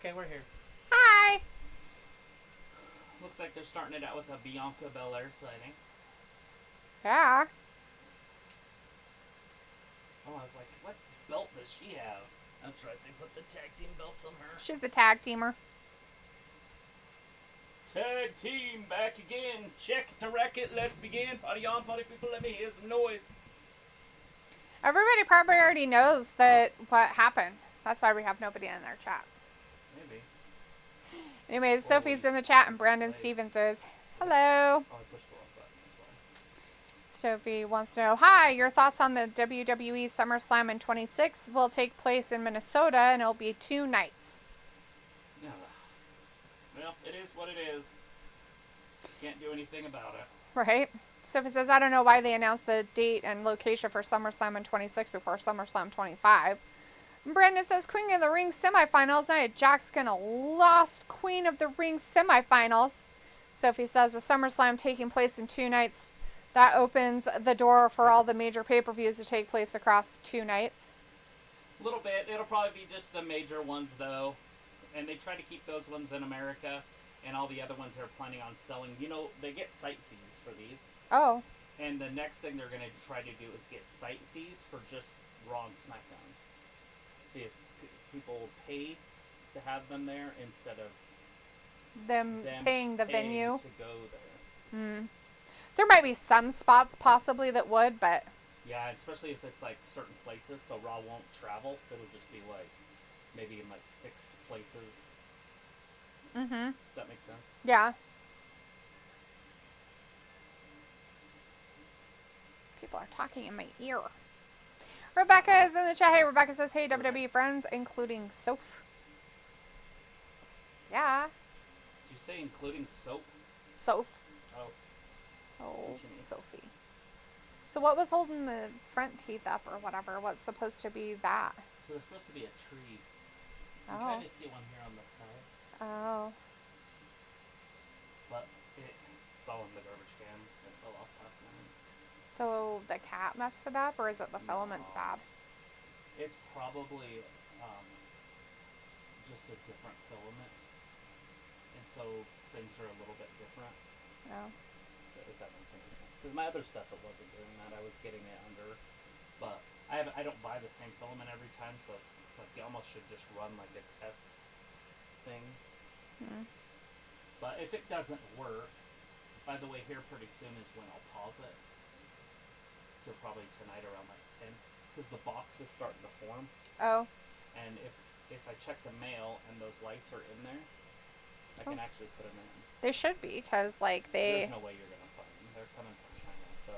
Okay, we're here. Hi! Looks like they're starting it out with a Bianca Belair sighting. Yeah. Oh, I was like, what belt does she have? That's right, they put the tag team belts on her. She's a tag teamer. Tag team back again. Check it to wreck it. Let's begin. Party on, party people. Let me hear some noise. Everybody probably already knows that what happened. That's why we have nobody in their chat. Maybe. Anyways, Sophie's in the chat and Brandon Stevens is. Hello. Oh, I pushed the wrong button. That's why. Sophie wants to know, hi, your thoughts on the WWE SummerSlam in 26 will take place in Minnesota and it'll be 2 nights. Yeah. Well, it is what it is. Can't do anything about it. Right? Sophie says, I don't know why they announced the date and location for SummerSlam in 26 before SummerSlam 25. Brandon says, Queen of the Ring semifinals. Nia Jax gonna lost Queen of the Ring semifinals. Sophie says, with SummerSlam taking place in 2 nights, that opens the door for all the major pay-per-views to take place across 2 nights. A little bit. It'll probably be just the major ones, though. And they try to keep those ones in America. And all the other ones they're planning on selling. You know, they get site fees for these. Oh. And the next thing they're going to try to do is get site fees for just Raw and SmackDown. See if people will pay to have them there instead of them paying the venue to go there. There might be some spots possibly that would, but yeah, especially if it's like certain places, so Raw won't travel. It'll just be like maybe in like 6 places. Does that make sense? Yeah. People are talking in my ear. Rebecca is in the chat. Hey, Rebecca says, hey, WWE friends, including Soph. Yeah. Did you say including soap? Soph. Oh. Oh, Sophie. So what was holding the front teeth up or whatever? What's supposed to be that? So there's supposed to be a tree. I'm Oh. trying to see one here on the side. Oh. But it's all in the garbage can. It fell off last night. So the cat messed it up, or is it the filaments bad? It's probably just a different filament. And so things are a little bit different. Oh. If that makes any sense. Because my other stuff, it wasn't doing that. I was getting it under. But I don't buy the same filament every time, so it's like you almost should just run like a test things. But if it doesn't work, by the way, here pretty soon is when I'll pause it. So probably tonight around like 10, because the box is starting to form. Oh. And if I check the mail and those lights are in there, I can actually put them in. They should be, because like There's no way you're gonna find them. They're coming from China, so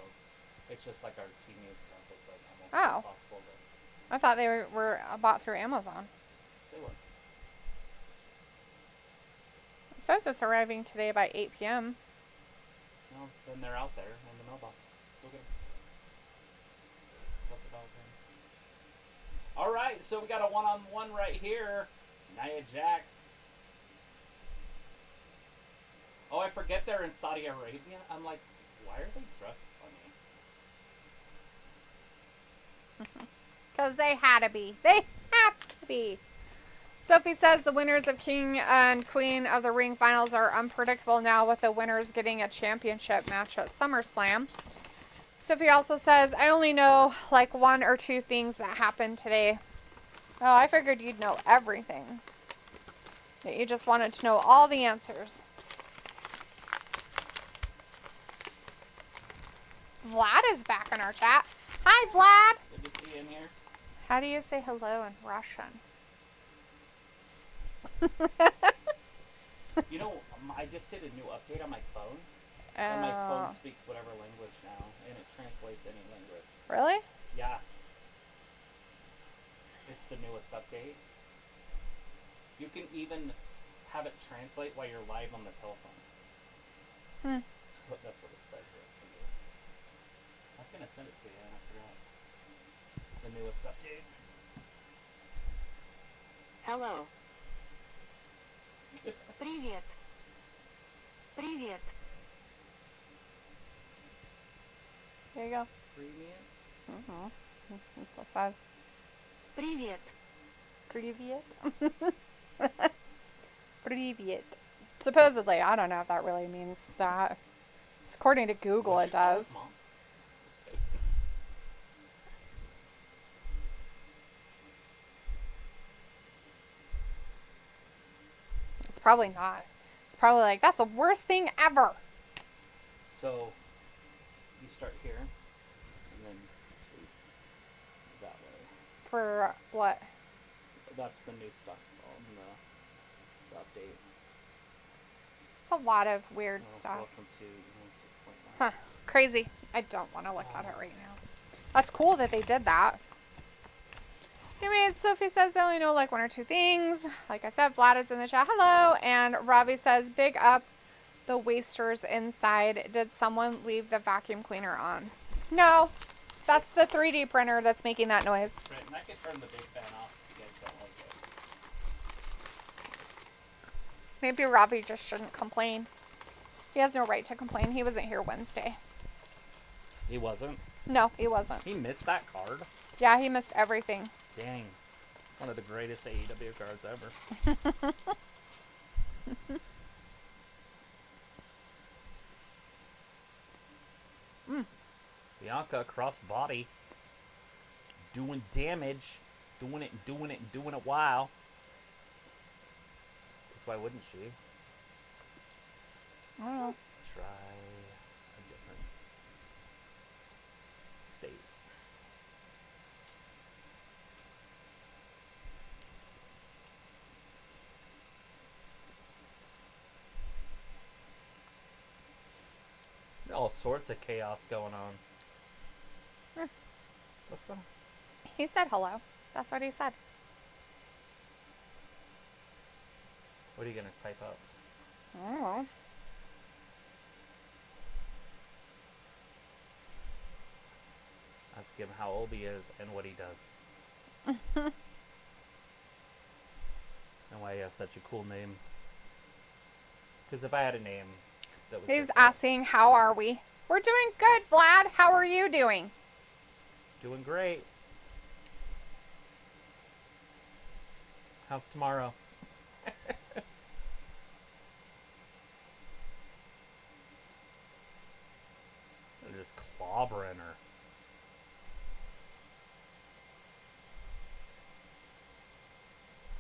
it's just like our TV stuff. It's like almost impossible to. I thought they were bought through Amazon. They were. It says it's arriving today by 8 p.m. Well, then they're out there in the mailbox. Go get them. Let the dog in. All right, so we got a one-on-one right here. Nia Jax. Oh, I forget they're in Saudi Arabia. I'm like, why are they dressed funny? Because they had to be. They have to be. Sophie says the winners of King and Queen of the Ring finals are unpredictable now, with the winners getting a championship match at SummerSlam. Sophie also says, I only know like 1 or 2 things that happened today. Oh, I figured you'd know everything. That you just wanted to know all the answers. Vlad is back in our chat. Hi, Vlad. Good to see you in here. How do you say hello in Russian? You know, I just did a new update on my phone. And my phone speaks whatever language now, and it translates any language. Really? Yeah. It's the newest update. You can even have it translate while you're live on the telephone. That's what it says here. I was going to send it to you, and I forgot. The newest update. Hello. Привет. Привет. There you go. Premium? That's what it says. Привет. Привет. Privyet. Supposedly, I don't know if that really means that. According to Google, What'd it you call does. Mom? It's probably not. It's probably like, that's the worst thing ever. So, you start here, and then sweep that way. For what? That's the new stuff on the update. It's a lot of weird Well, stuff. welcome to 6.9. Huh. Crazy. I don't want to look at it right now. That's cool that they did that. Anyways, Sophie says they only know like one or two things. Like I said, Vlad is in the chat. Hello. And Robbie says, big up the wasters inside. Did someone leave the vacuum cleaner on? No. That's the 3D printer that's making that noise. Right, and I can turn the big fan off if you guys don't like it. Maybe Robbie just shouldn't complain. He has no right to complain. He wasn't here Wednesday. He wasn't? No, he wasn't. He missed that card? Yeah, he missed everything. Dang. One of the greatest AEW cards ever. Bianca cross body. Doing damage. Doing it while. Because why wouldn't she? I don't know. Let's try a different state. All sorts of chaos going on. What's going on? He said hello. That's what he said. What are you going to type up? I don't know. Ask him how old he is and what he does. And why he has such a cool name. Because if I had a name that was... He's different- asking, how are we? We're doing good, Vlad. How are you doing? Doing great. How's tomorrow? They're just clobbering her.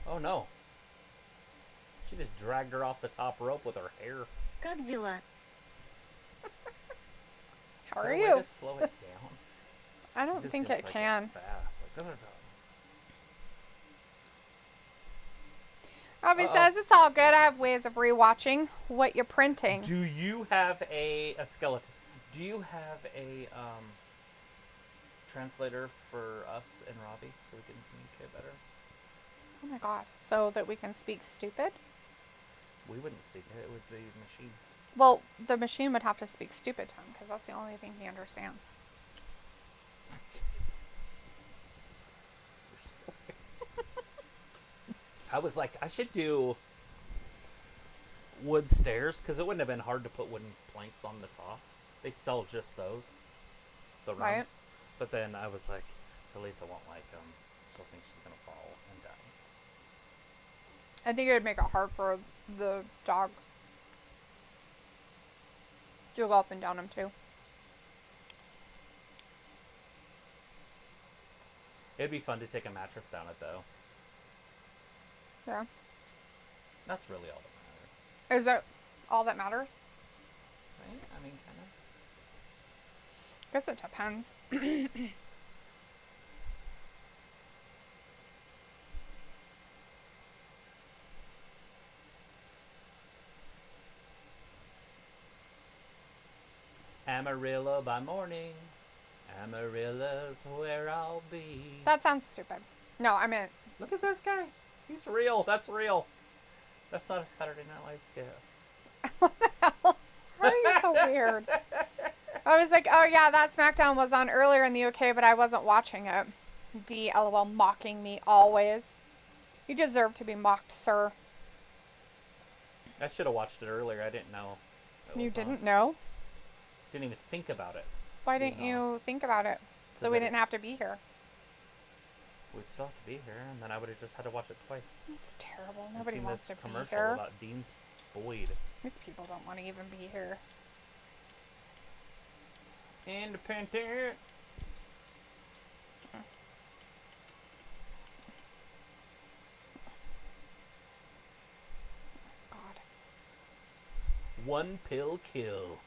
Oh no. She just dragged her off the top rope with her hair. Как дела? How Is are there a way you? to slow it down? I don't just think seems it like can. It's fast. Like, Robbie Uh-oh. says, it's all good. I have ways of rewatching what you're printing. do you have a skeleton? Do you have a translator for us and Robbie so we can communicate better? Oh my god. So that we can speak stupid? We wouldn't speak it. It would be the machine. Well, the machine would have to speak stupid to him because that's the only thing he understands. I was like, I should do wood stairs because it wouldn't have been hard to put wooden planks on the top. They sell just those, the rungs. Right. But then I was like, Talitha won't like them. She'll think she's gonna fall and die. I think it would make it hard for the dog. You'll go up and down him too. It'd be fun to take a mattress down it though. Yeah. That's really all that matters, Is that all that matters? right? I mean, kind of. Guess it depends. Amarillo by morning. Amarilla's where I'll be. That sounds stupid. No, I meant, Look at this guy. He's real. That's real. That's not a Saturday Night Live skit. why are you so weird? I was like, oh yeah, that SmackDown was on earlier in the UK, but I wasn't watching it. D, LOL, mocking me always. You deserve to be mocked, sir. I should have watched it earlier. I didn't know. it You was on. didn't know? Didn't even think about it. Why being didn't you think about it? So 'Cause we I didn't have to be here. we'd still have to be here, and then I would have just had to watch it twice. It's terrible. I've Nobody seen wants this to be commercial here. about Dean's Boyd. These people don't want to even be here. Independent. God. One pill kill.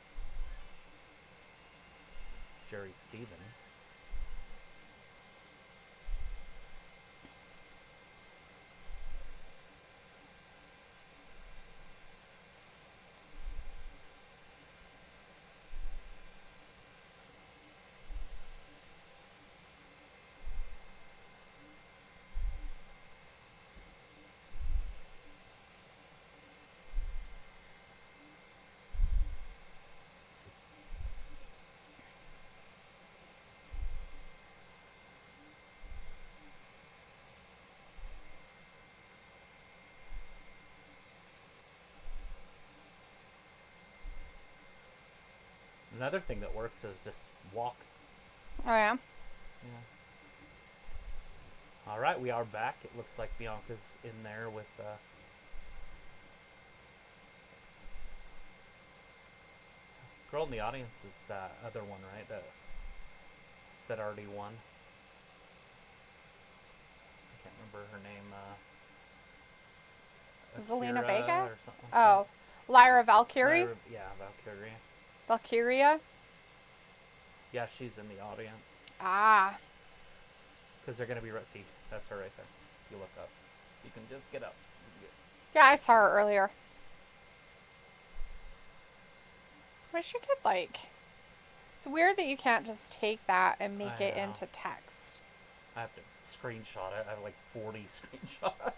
Jerry Steven. Another thing that works is just walk. Oh, yeah? Yeah. Alright, we are back. It looks like Bianca's in there with, girl in the audience is that other one, right? That already won. I can't remember her name, Zelina Akira Vega? or something like Oh. Lyra Valkyrie? yeah, Valkyrie. Valkyria? Yeah, she's in the audience. Ah. Because they're going to be... See, that's her right there. If you look up. You can just get up. Yeah, I saw her earlier. I should get, like... It's weird that you can't just take that and make it know. into text. I have to screenshot it. I have like 40 screenshots.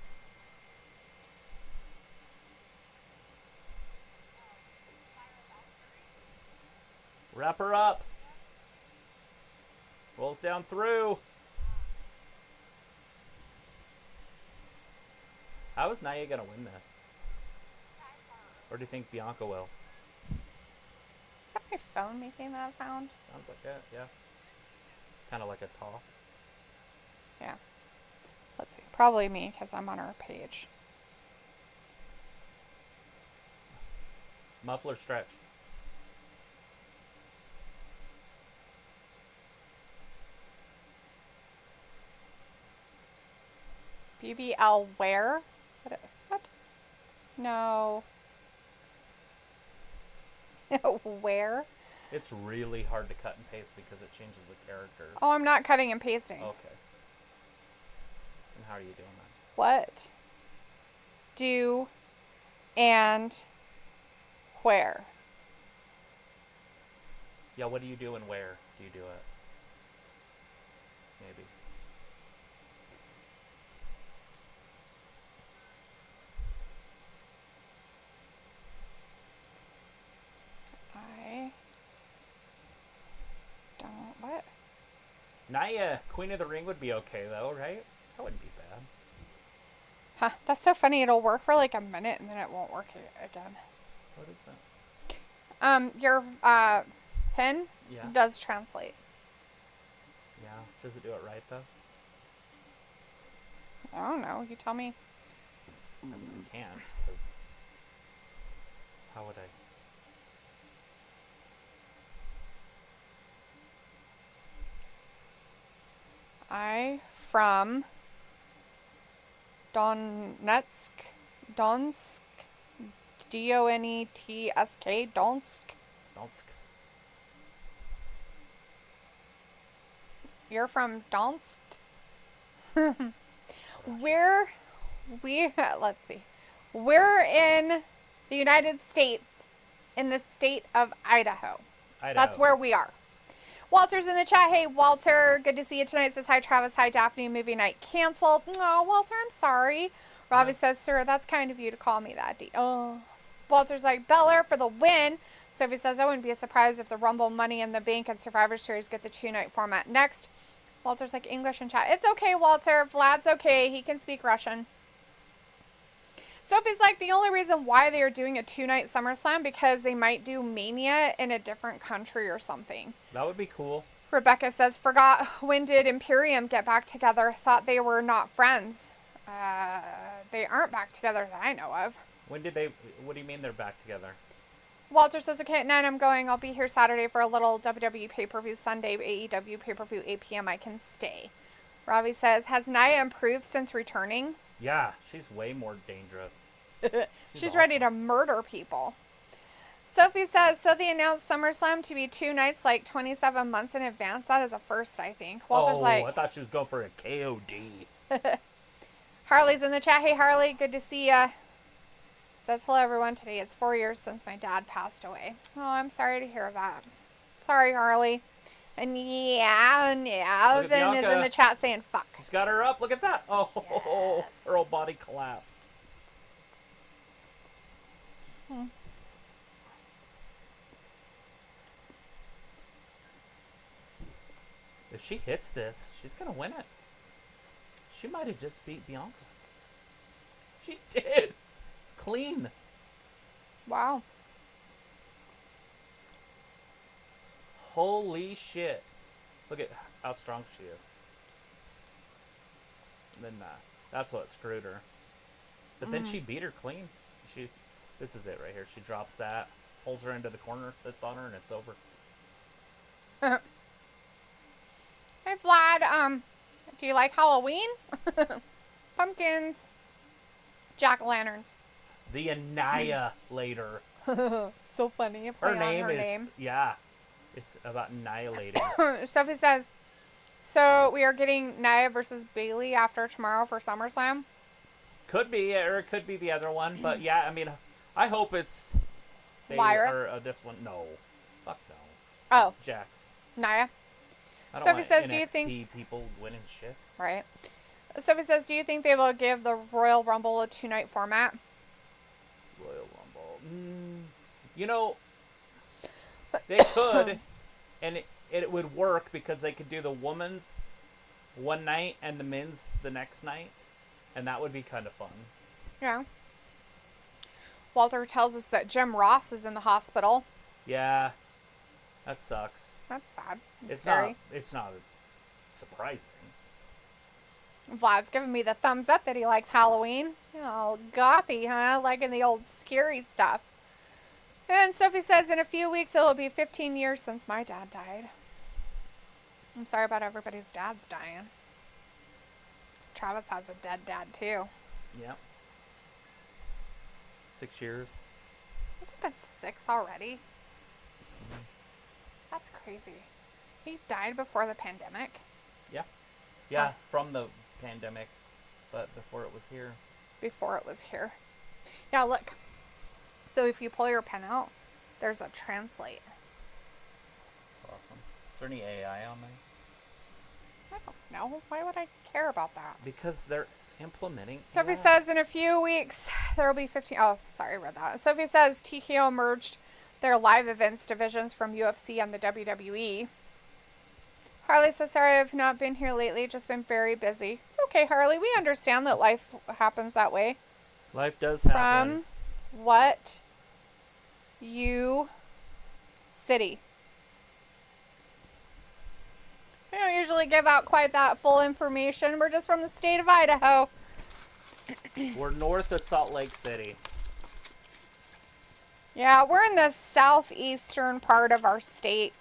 Wrap her up. Rolls down through. How is Nia going to win this? Or do you think Bianca will? Is that my phone making that sound? Sounds like it, yeah. It's kind of like a talk. Yeah. Let's see. Probably me, because I'm on our page. Muffler stretch. BBL where? What? No. Where? It's really hard to cut and paste because it changes the character. Oh, I'm not cutting and pasting. Okay. And how are you doing that? What? Do and where? Yeah, what do you do and where do you do it? Maybe. I don't. What? Nia, Queen of the Ring would be okay though, right? That wouldn't be bad. Huh, that's so funny. It'll work for like a minute and then it won't work again. What is that? Your pen Yeah. does translate. Yeah. Does it do it right though? I don't know. You tell me. I can't, because how would I? I from Donetsk, Donsk, Donetsk, Donsk. Donsk. You're from Donsk? Let's see. We're in the United States, in the state of Idaho. That's where we are. Walter's in the chat. Hey, Walter, good to see you tonight. Says, hi, Travis. Hi, Daphne. Movie night canceled. Oh, Walter, I'm sorry. Robbie says, sir, that's kind of you to call me that. Oh. Walter's like, Balor for the win. Sophie says, I wouldn't be surprised if the Rumble, Money in the Bank, and Survivor Series get the 2-night format next. Walter's like, English in chat. It's okay, Walter. Vlad's okay. He can speak Russian. Sophie's like, the only reason why they are doing a 2-night SummerSlam because they might do Mania in a different country or something. That would be cool. Rebecca says, forgot when did Imperium get back together? Thought they were not friends. They aren't back together that I know of. When did they? What do you mean they're back together? Walter says, okay, at 9 I'm going. I'll be here Saturday for a little WWE pay-per-view. Sunday, AEW pay-per-view, 8 p.m. I can stay. Ravi says, has Nia improved since returning? Yeah, she's way more dangerous. She's awesome. ready to murder people. Sophie says, so they announced SummerSlam to be 2 nights, like 27 months in advance. That is a first, I think. Walter's like... I thought she was going for a KOD. Harley's in the chat. Hey, Harley, good to see ya. Says, hello, everyone. Today is 4 years since my dad passed away. Oh, I'm sorry to hear that. Sorry, Harley. And Evan is in the chat saying, fuck. She's got her up. Look at that. Oh, Yes. her whole body collapsed. If she hits this, she's going to win it. She might have just beat Bianca. She did. Clean. Wow. Holy shit. Look at how strong she is. And then that's what screwed her. But then she beat her clean. This is it right here. She drops that, pulls her into the corner, sits on her, and it's over. Hey, Vlad, do you like Halloween? Pumpkins. Jack-o'-lanterns. The Annihilator. So funny. A play Her on name her is... name. Yeah. It's about annihilating. Sophie says, so we are getting Nia versus Bailey after tomorrow for SummerSlam? Could be, or it could be the other one. But yeah, I mean, I hope it's... Lyra? Or this one. No. Fuck no. Oh, Jax. Nia. I don't Sophie want says, NXT do you think... people winning shit. Right. Sophie says, do you think they will give the Royal Rumble a 2-night format? Royal Rumble. You know, they could, and it would work because they could do the women's one night and the men's the next night, and that would be kind of fun. Yeah. Walter tells us that Jim Ross is in the hospital. Yeah, that sucks. That's sad. It's scary. It's not surprising. Vlad's giving me the thumbs up that he likes Halloween. Oh, gothy, huh? Liking the old scary stuff. And Sophie says, in a few weeks, it will be 15 years since my dad died. I'm sorry about everybody's dads dying. Travis has a dead dad, too. Yep. 6 years. Has it been 6 already? That's crazy. He died before the pandemic. Yeah. Yeah, from the pandemic, but before it was here. Before it was here. Yeah, look. So if you pull your pen out, there's a translate. That's awesome. Is there any AI on there? I don't know. Why would I care about that? Because they're implementing Sophie AI. says in a few weeks there will be 15. Oh, sorry, I read that. Sophie says TKO merged their live events divisions from UFC and the WWE. Harley says, sorry, I've not been here lately. Just been very busy. It's okay, Harley. We understand that life happens that way. Life does happen. From what you city? We don't usually give out quite that full information. We're just from the state of Idaho. We're north of Salt Lake City. Yeah, we're in the southeastern part of our state.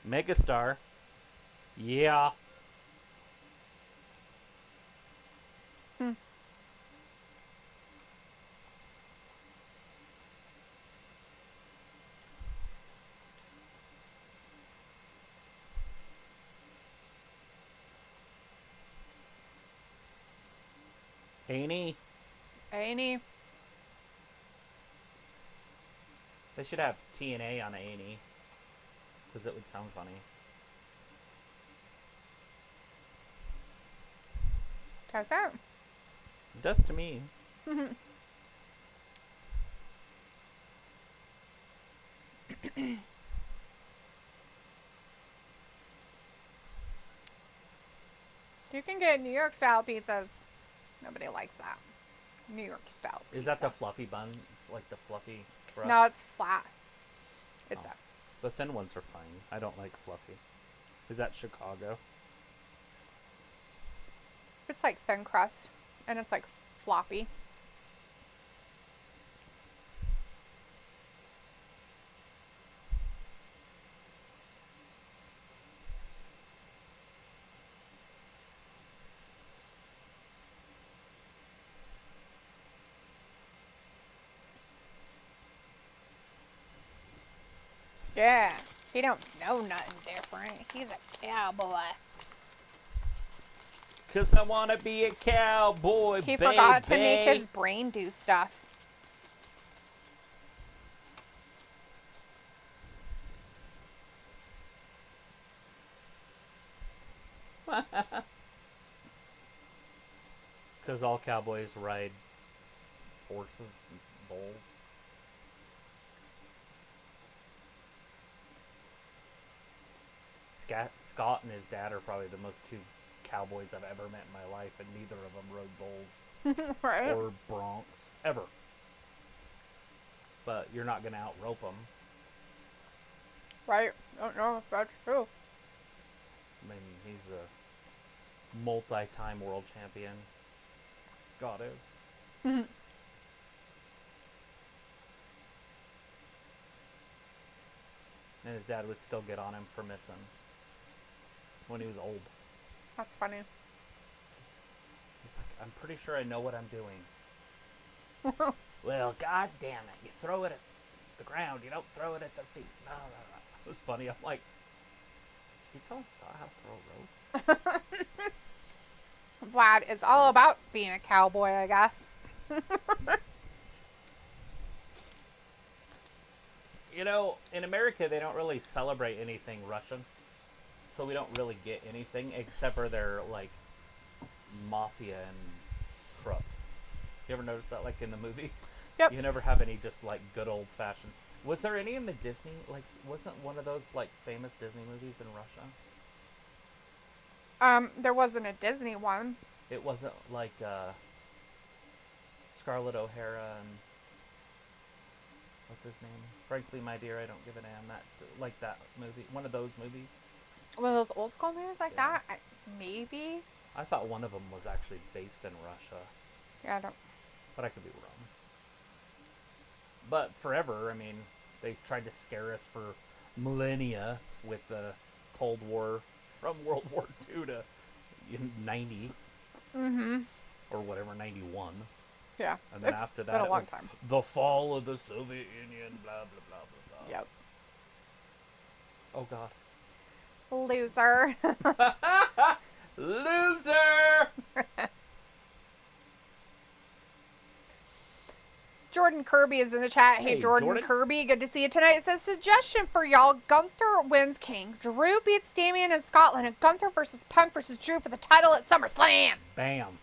Megastar. Yeah. Ain't he? Ain't he? They should have TNA on A&E. Because it would sound funny. Does it? It does to me. You can get New York style pizzas. Nobody likes that. New York style pizza. Is that the fluffy bun? It's like the fluffy crust? No, it's flat. It's Oh. The thin ones are fine. I don't like fluffy. Is that Chicago? it's like thin crust, and it's like floppy. Yeah, he don't know nothing different. He's a cowboy. 'Cause I want to be a cowboy, He baby. forgot to make his brain do stuff. Because all cowboys ride horses and bulls. Scott and his dad are probably the most two cowboys I've ever met in my life, and neither of them rode bulls Right. or broncs ever. But you're not going to outrope them. Right. Don't know if that's true. I mean, he's a multi-time world champion. Scott is. And his dad would still get on him for missing when he was old. That's funny. He's like, I'm pretty sure I know what I'm doing. Well, god damn it. You throw it at the ground. You don't throw it at the feet. Blah, blah, blah. It was funny. I'm like, is he telling Scott how to throw a rope? Vlad is all about being a cowboy, I guess. You know, in America, they don't really celebrate anything Russian. So we don't really get anything except for their, like, mafia and corrupt. You ever notice that, like, in the movies? Yep. You never have any just, like, good old-fashioned... Was there any in the Disney? Like, wasn't one of those, like, famous Disney movies in Russia? There wasn't a Disney one. It wasn't, like, Scarlett O'Hara and... What's his name? Frankly, my dear, I don't give a damn. That, like that movie. One of those movies. One of those old school movies like Yeah. that? Maybe. I thought one of them was actually based in Russia. Yeah, I don't... But I could be wrong. But forever, I mean, they've tried to scare us for millennia with the Cold War from World War II to 90. Mm-hmm. Or whatever, 91. Yeah. And then it's after been that, a it long was time. the fall of the Soviet Union, blah, blah, blah, blah, blah. Yep. Oh, God. Loser. Loser! Jordan Kirby is in the chat. Hey, Hey, Jordan Kirby, good to see you tonight. It says, suggestion for y'all, Gunther wins King. Drew beats Damian in Scotland, and Gunther versus Punk versus Drew for the title at SummerSlam. Bam.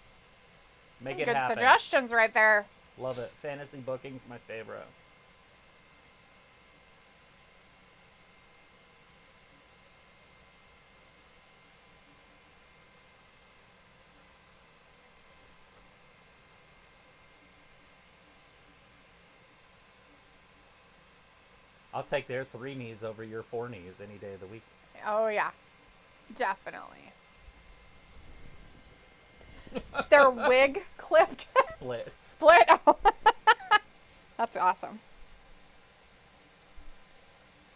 Make Some it good happen. suggestions right there. Love it. Fantasy booking's my favorite. I'll take their 3 knees over your 4 knees any day of the week. Oh, yeah. Definitely. Their wig clipped. Split. Split. That's awesome.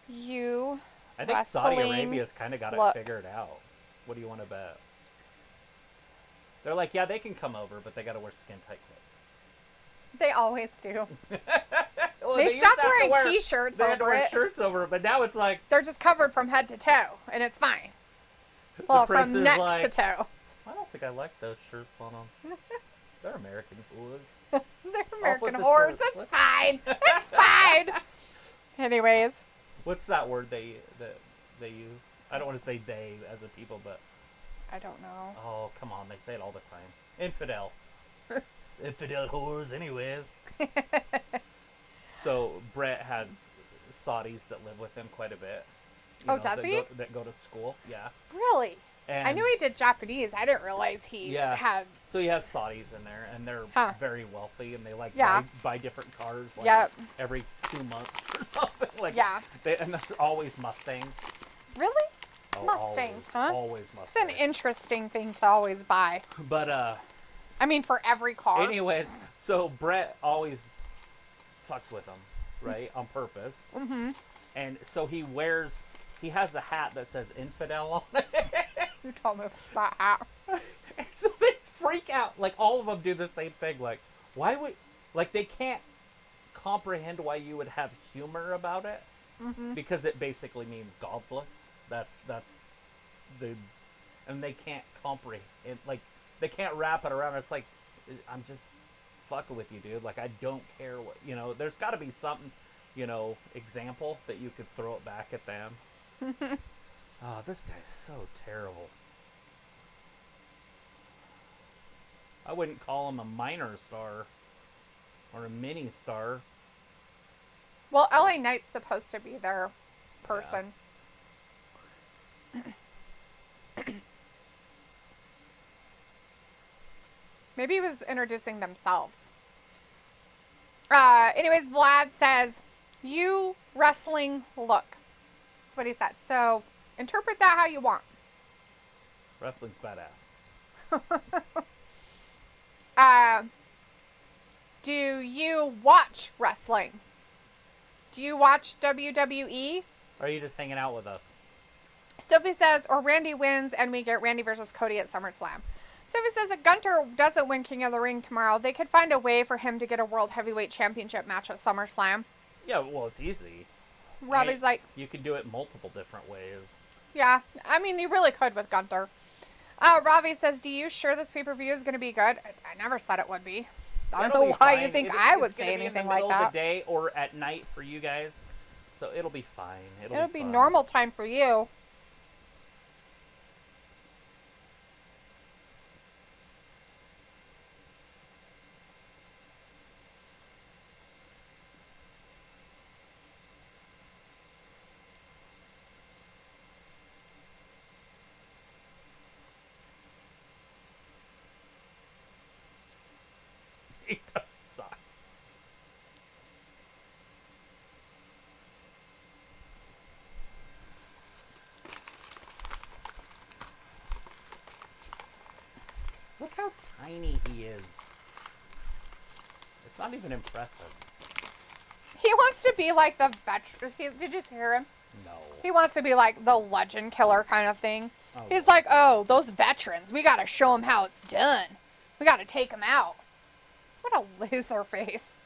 You I think Saudi wrestling Arabia's kind of got look. it figured out. What do you want to bet? They're like, yeah, they can come over, but they got to wear skin-tight clothes. They always do. Well, They used stopped to have to wearing t-shirts They had to over wear it. shirts over it, but now it's like... They're just covered from head to toe, and it's fine. Well, Prince from is neck like, to toe. I don't think I like those shirts on them. They're American whores. They're with American the whores. shirts. It's What? fine. It's fine. Anyways, What's that word they use? I don't want to say they as a people, but... I don't know. Oh, come on. They say it all the time. Infidel. Infidel whores anyways. So, Brett has Saudis that live with him quite a bit. Oh, does he? That go to school, yeah. Really? And I knew he did Japanese. I didn't realize he had... So he has Saudis in there, and they're very wealthy, and they like buy different cars like every 2 months or something. Like, and they're always Mustangs. Really? Oh, Mustangs, always Mustangs. It's an interesting thing to always buy. But I mean, for every car. Anyways, so Brett always fucks with him, right, on purpose. Mm-hmm. And so he has a hat that says infidel on it. You told me that hat. And so they freak out. Like, all of them do the same thing. Like, why would... Like, they can't comprehend why you would have humor about it. Mm-hmm. Because it basically means godless. That's the... And they can't comprehend... Like, they can't wrap it around. It's like, I'm just fucking with you, dude. Like, I don't care what... You know, there's got to be something, you know, example that you could throw it back at them. Oh, this guy's so terrible. I wouldn't call him a minor star or a mini star. Well, LA Knight's supposed to be their person. Yeah. Maybe he was introducing themselves. Anyways, Vlad says, "You wrestling look." That's what he said. So interpret that how you want. Wrestling's badass. Do you watch wrestling? Do you watch WWE? Or are you just hanging out with us? Sophie says, or Randy wins and we get Randy versus Cody at SummerSlam. Sophie says, if Gunter doesn't win King of the Ring tomorrow, they could find a way for him to get a World Heavyweight Championship match at SummerSlam. Yeah, well, it's easy. Robbie's like... You can do it multiple different ways. Yeah, I mean, you really could with Gunter. Robbie says, do you sure this pay-per-view is going to be good? I never said it would be. I don't know why you think I would say anything like that. It's going to be in the middle of the day or at night for you guys, so it'll be fine. It'll be normal time for you. He does suck. Look how tiny he is. It's not even impressive. He wants to be like the veteran. Did you just hear him? No. He wants to be like the legend killer kind of thing. Oh, He's like, oh, those veterans. We got to show them how it's done. We got to take them out. What a loser face.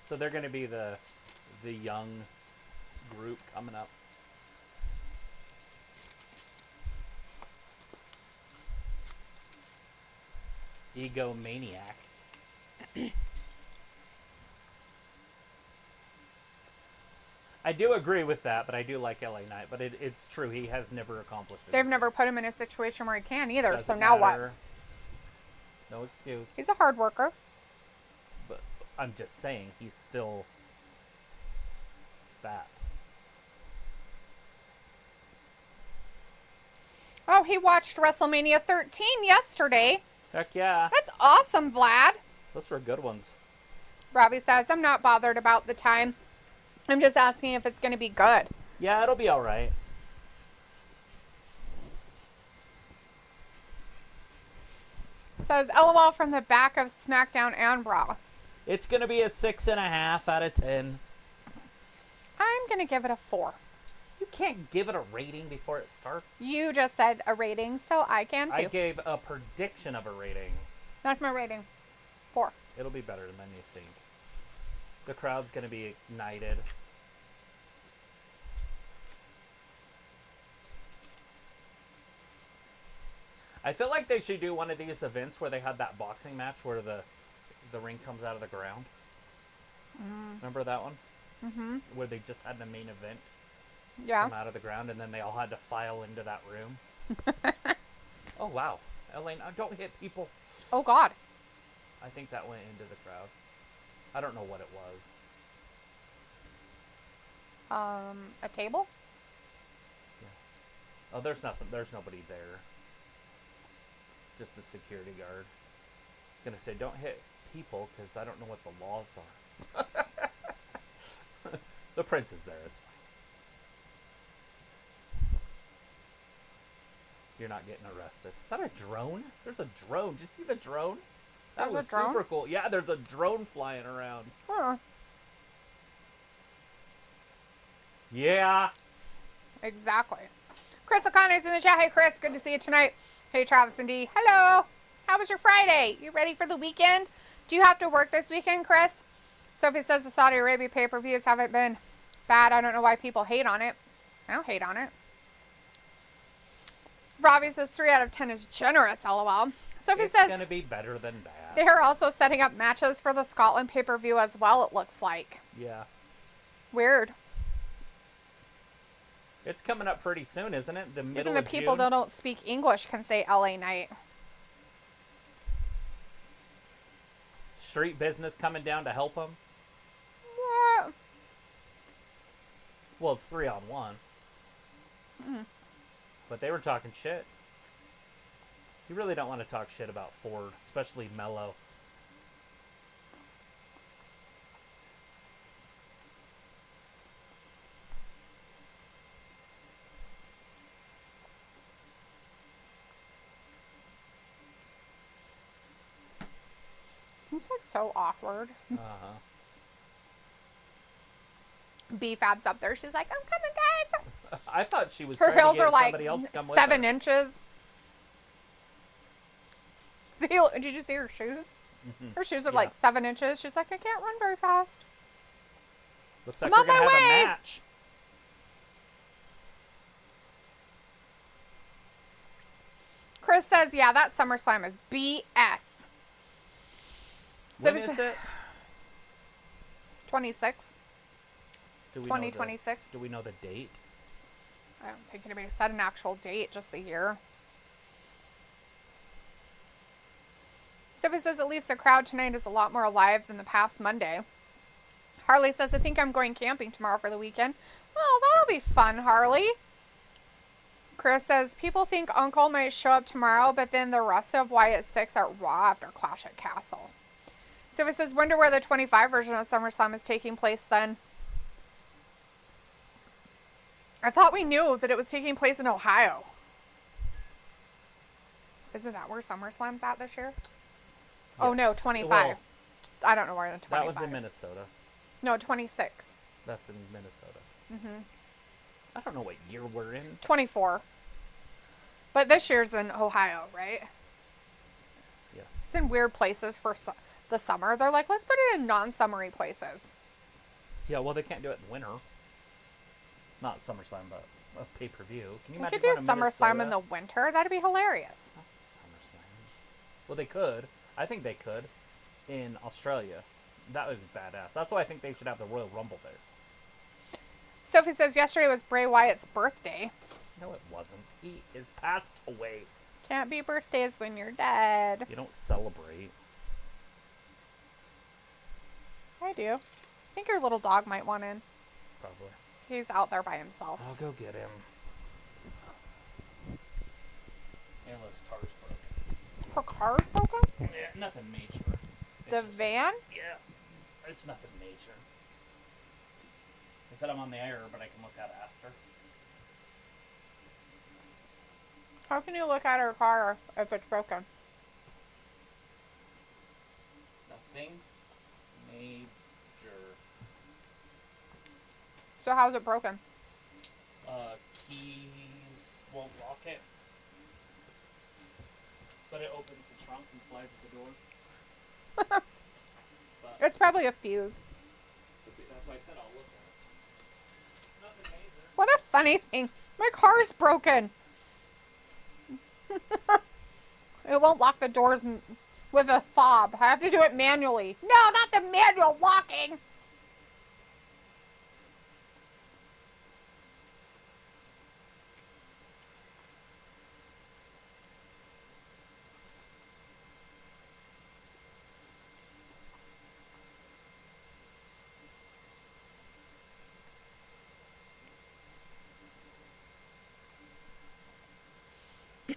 So they're going to be the young group coming up. Egomaniac. I do agree with that, but I do like LA Knight. But it's true, he has never accomplished it. They've never put him in a situation where he can either, Doesn't so now matter. what? No excuse. He's a hard worker. But I'm just saying, he's still that. Oh, he watched WrestleMania 13 yesterday. Heck yeah. That's awesome, Vlad. Those were good ones. Robbie says, I'm not bothered about the time. I'm just asking if it's going to be good. Yeah, it'll be all right. Says, LOL from the back of SmackDown and Raw. It's going to be a 6.5 out of 10. I'm going to give it a 4. You can't give it a rating before it starts. You just said a rating, so I can too. I gave a prediction of a rating. That's my rating. 4. It'll be better than you think. The crowd's going to be ignited. I feel like they should do one of these events where they had that boxing match where the ring comes out of the ground. Remember that one? where they just had the main event Yeah. come out of the ground, and then they all had to file into that room. Oh, wow. Elaine, don't hit people. Oh, God. I think that went into the crowd. I don't know what it was. A table? Oh, there's nothing. There's nobody there. Just a security guard. I was going to say, don't hit people, because I don't know what the laws are. The prince is there. It's fine. You're not getting arrested. Is that a drone? There's a drone. Did you see the drone? That There's was a drone? super cool. Yeah, there's a drone flying around. Huh. Yeah. Exactly. Chris O'Connor's in the chat. Hey, Chris. Good to see you tonight. Hey, Travis and D. Hello. How was your Friday? You ready for the weekend? Do you have to work this weekend, Chris? Sophie says the Saudi Arabia pay-per-views haven't been bad. I don't know why people hate on it. I don't hate on it. Robbie says 3 out of 10 is generous, lol. Sophie It's says going to be better than bad. they are also setting up matches for the Scotland pay-per-view as well, it looks like. Yeah. Weird. It's coming up pretty soon, isn't it? The middle Even the of people June? that don't speak English can say LA Night. Street business coming down to help them. What? Well, it's 3-on-1. But they were talking shit. You really don't want to talk shit about Ford, especially Mello. It's like so awkward. Uh-huh. B-Fab's up there. She's like, I'm coming, guys. I thought she was Her trying to heels get are like somebody else to come with 7 her. inches. See, did you see her shoes? Her shoes are Yeah. like 7 inches. She's like, I can't run very fast. Looks like I'm we're on going to my have way. a match. Chris says, yeah, that SummerSlam is BS. When is it? 26. Do we know 2026. do we know the date? I don't think anybody said an actual date, just the year. Sophie says, at least the crowd tonight is a lot more alive than the past Monday. Harley says, I think I'm going camping tomorrow for the weekend. Well, that'll be fun, Harley. Chris says, people think Uncle might show up tomorrow, but then the rest of Wyatt 6 at Raw after Clash at Castle. Sophie says, wonder where the 25 version of SummerSlam is taking place then. I thought we knew that it was taking place in Ohio. Isn't that where SummerSlam's at this year? Oh, no, Yes. 25. Well, I don't know where the 25 that was in is. Minnesota. No, 26. That's in Minnesota. I don't know what year we're in. 24. But this year's in Ohio, right? Yes. It's in weird places for the summer. They're like, let's put it in non-summery places. Yeah, well, they can't do it in winter. Not SummerSlam, but a pay-per-view. Can you We imagine could do going to SummerSlam in Minnesota? the winter. That'd be hilarious. Not SummerSlam. Well, they could. I think they could. In Australia. That would be badass. That's why I think they should have the Royal Rumble there. Sophie says yesterday was Bray Wyatt's birthday. No, it wasn't. He is passed away. Can't be birthdays when you're dead. You don't celebrate. I do. I think your little dog might want in. Probably. He's out there by himself. I'll go get him. Ayla's car's broken. Her car's broken? Yeah, nothing major. The It's just- van? Yeah. It's nothing major. I said I'm on the air, but I can look at it after. How can you look at her car if it's broken? Nothing major. So how's it broken? Keys won't lock it. But it opens the trunk and slides the door. But It's probably a fuse. that's why I said I'll look at it. Nothing major. What a funny thing. My car's broken. It won't lock the doors with a fob. I have to do it manually. No, not the manual locking.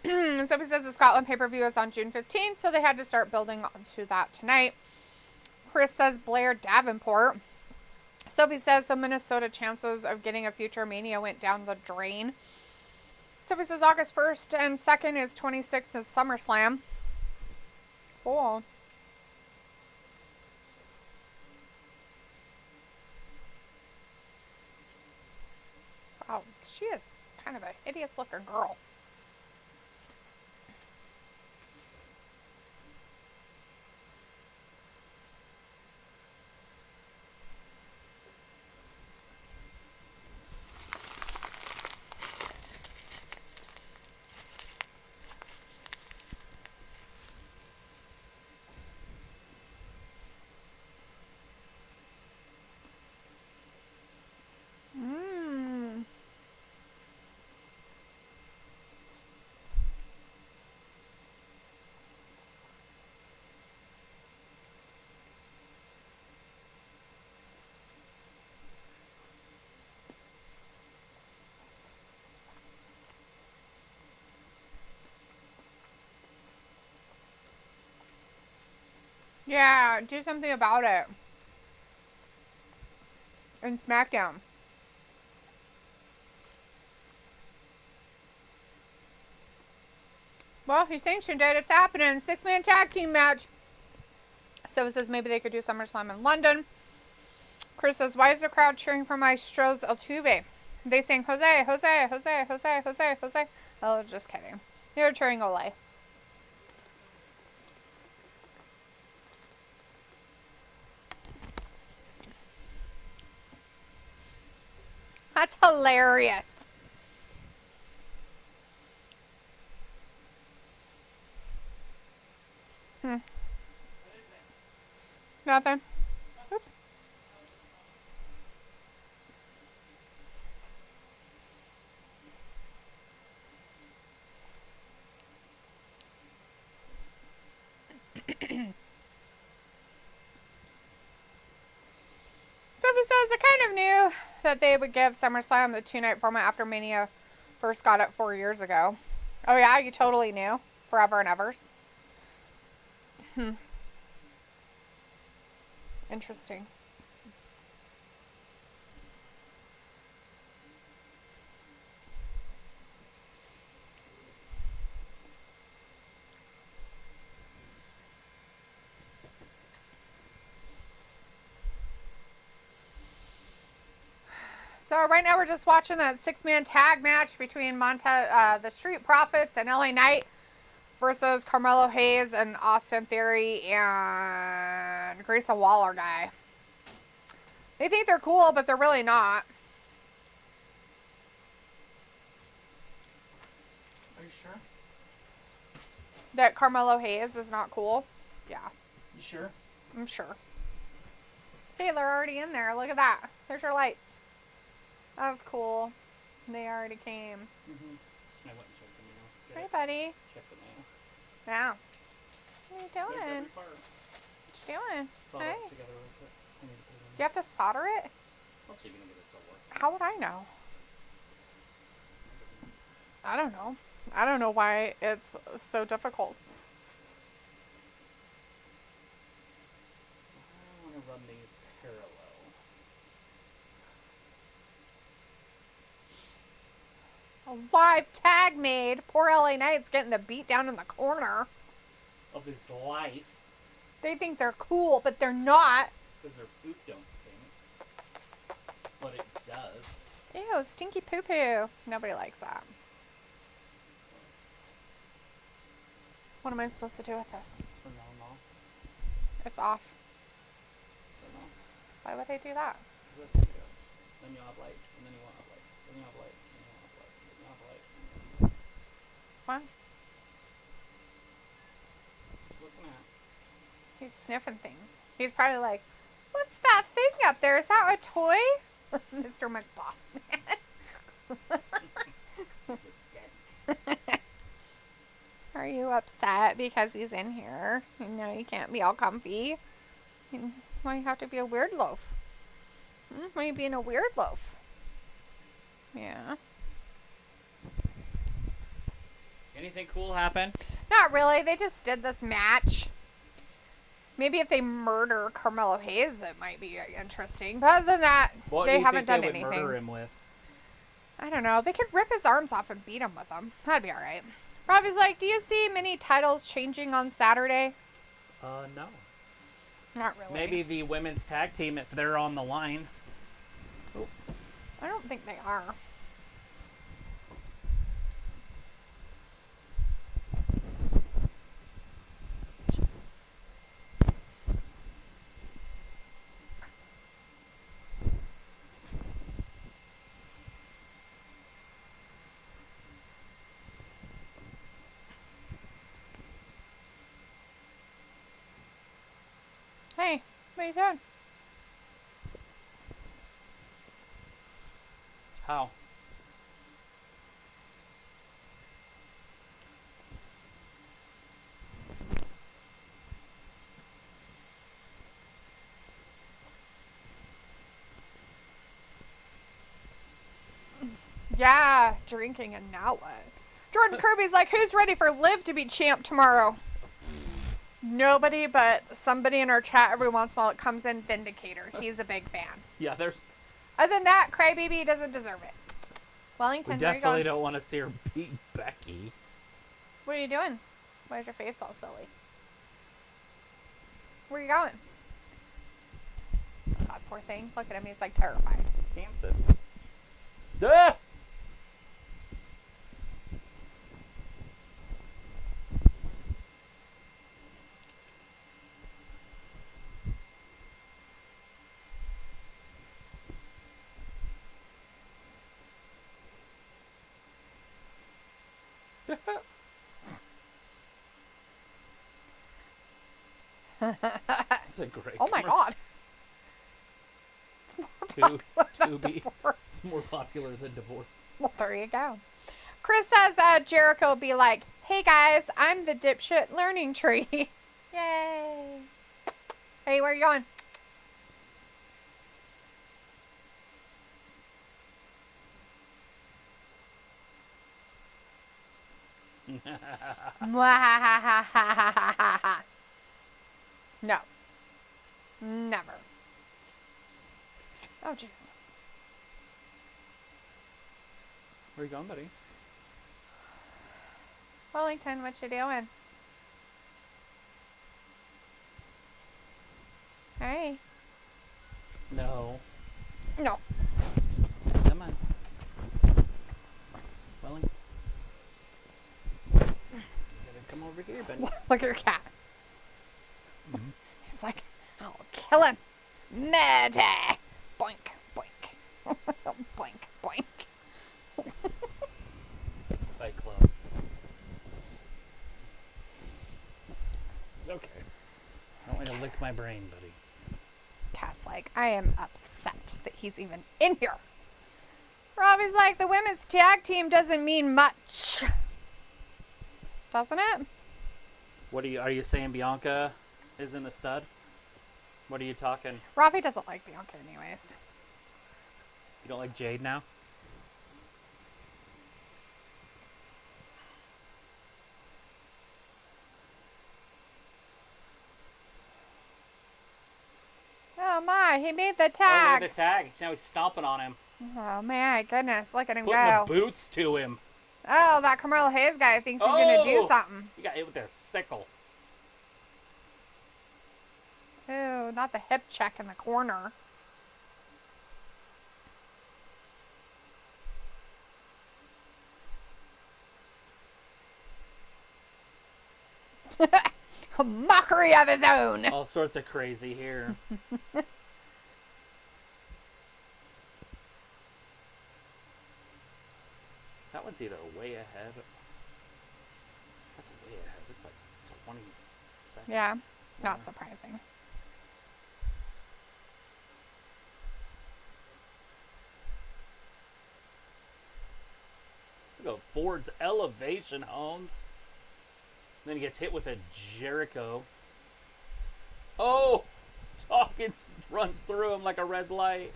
Sophie says the Scotland pay-per-view is on June 15th, so they had to start building onto that tonight. Chris says Blair Davenport. Sophie says so Minnesota chances of getting a future Mania went down the drain. Sophie says August 1st and 2nd is 26th is SummerSlam. Cool. Wow, she is kind of a hideous looking girl. Yeah, do something about it. In SmackDown. Well, he sanctioned it. It's happening. 6-man tag team match. So it says maybe they could do SummerSlam in London. Chris says, why is the crowd cheering for Maestro's Altuve? They sing, Jose, Jose, Jose, Jose, Jose, Jose. Oh, just kidding. They're cheering Ole. That's hilarious. Nothing. Oops. Sophie says, I kind of knew that they would give SummerSlam the 2-night format after Mania first got it 4 years ago. Oh yeah, you totally knew. Forever and evers. Interesting. So right now we're just watching that 6-man tag match between the Street Profits and LA Knight versus Carmelo Hayes and Austin Theory and Grayson Waller guy. They think they're cool, but they're really not. Are you sure? That Carmelo Hayes is not cool? Yeah. You sure? I'm sure. Hey, they're already in there. Look at that. There's your lights. That's cool. They already came. I went and checked the mail. Hey, buddy. Check the mail. Yeah. What are you doing? What you doing? Hey. Together real quick. I need to put it in. You have to solder it? I'll see if you can get it to work. How would I know? I don't know. I don't know why it's so difficult. I want to run these parallel. A live tag made. Poor LA Knight's getting the beat down in the corner. Of his life. They think they're cool, but they're not. Because their poop don't stink. But it does. Ew, stinky poo poo. Nobody likes that. What am I supposed to do with this? Turn it on off. It's off. Turn it on. Why would I do that? Because that's how it goes. Then you have light. And then you won't have light. Then you have light. And then you won't have light. Then you have light. What? Just looking at. He's sniffing things. He's probably like, what's that thing up there? Is that a toy? Mr. McBossman. Is it dead? Are you upset because he's in here? You know you can't be all comfy. Why you have to be a weird loaf? Why are you being a weird loaf? Yeah. Anything cool happen? Not really. They just did this match. Maybe if they murder Carmelo Hayes, it might be interesting. But other than that, What they do you haven't think done they would anything. murder him with? I don't know. They could rip his arms off and beat him with them. That'd be all right. Robbie's like, do you see many titles changing on Saturday? No. Not really. Maybe the women's tag team if they're on the line. Oh. I don't think they are. Hey, what are you doing? How? Yeah, drinking and now what? Jordan Kirby's like, who's ready for Liv to be champ tomorrow? Nobody, but somebody in our chat every once in a while it comes in, Vindicator. He's a big fan. Yeah, there's... Other than that, Crybaby doesn't deserve it. Wellington, We where you definitely going? don't want to see her beat Becky. What are you doing? Why is your face all silly? Where are you going? God, poor thing. Look at him. He's like terrified. Hanson. Duh! That's a great Oh my commercial. God. It's more popular than divorce. It's more popular than divorce. Well, there you go. Chris says Jericho will be like, hey guys, I'm the dipshit learning tree. Yay. Hey, where are you going? No. Never. Oh, jeez. Where you going, buddy? Wellington, what you doing? Hey. No. No. Come on. Wellington. You gotta come over here, buddy. Look at your cat. Mm-hmm. It's like, I'll kill him. Murder. Boink, boink. Boink, boink. Fight Club. Okay. I don't want to lick my brain, buddy. Cat's like, I am upset that he's even in here. Robbie's like, the women's tag team doesn't mean much. Doesn't it? Are you saying Bianca isn't a stud? What are you talking? Robbie doesn't like Bianca anyways. You don't like Jade now? Oh my, he made the Oh, tag. look at the tag. Now he's stomping on him. Oh my goodness, look at him Putting go. the boots to him. Oh, that Carmelo Hayes guy thinks he's going to do Oh! something. He got hit with a sickle. Ooh, not the hip check in the corner. A mockery of his own. All sorts of crazy here. That one's either way ahead. That's way ahead. It's like 20 seconds. Yeah, not surprising. Look at Ford's elevation, Holmes. Then he gets hit with a Jericho. Oh! Dawkins runs through him like a red light.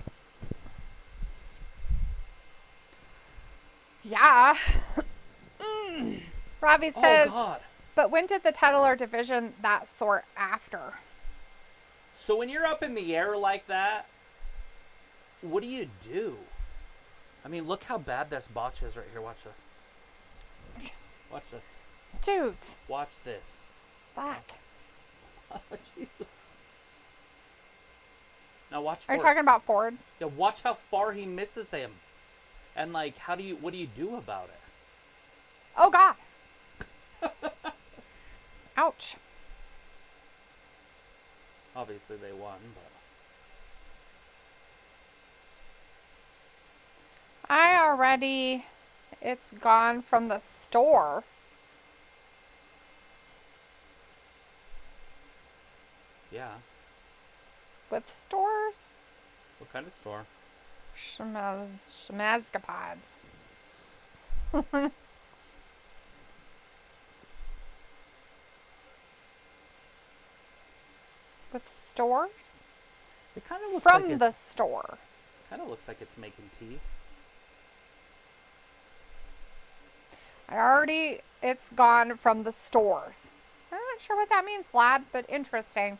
Yeah. Ravi Oh, says, God. but when did the title or division that sort after? So when you're up in the air like that, what do you do? I mean, look how bad this botch is right here. Watch this. Watch this. Dudes. Watch this. Fuck. Oh, Jesus. Now watch Are you Ford. talking about Ford? Yeah, watch how far he misses him. And, like, what do you do about it? Oh, God. Ouch. Obviously, they won, but... It's gone from the store. Yeah. With stores? What kind of store? Schmazgapods. With stores? It kind of looks From like the store. Kind of looks like it's making tea. It's gone from the stores. I'm not sure what that means, Vlad, but interesting.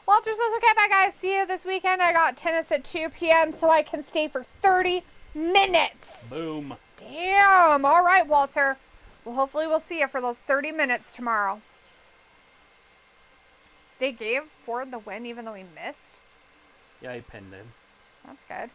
Walter says, okay, bye guys. See you this weekend. I got tennis at 2 p.m. so I can stay for 30 minutes. Boom. Damn. All right, Walter. Well, hopefully we'll see you for those 30 minutes tomorrow. They gave Ford the win even though he missed? Yeah, he pinned him. That's good.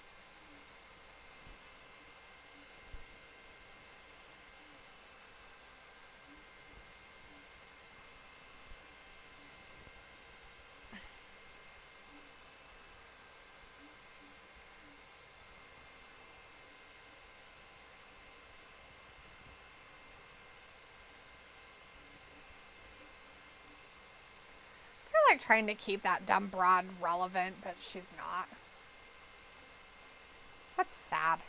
They're like trying to keep that dumb broad relevant, but she's not. That's sad.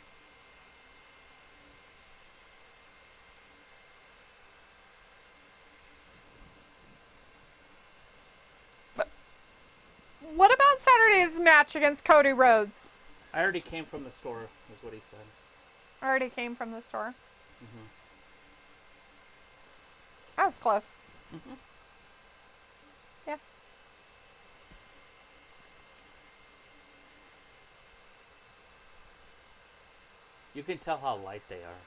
But what about Saturday's match against Cody Rhodes? I already came from the store, is what he said. Already came from the store. Mm-hmm. That was close. Mm-hmm. Yeah. You can tell how light they are.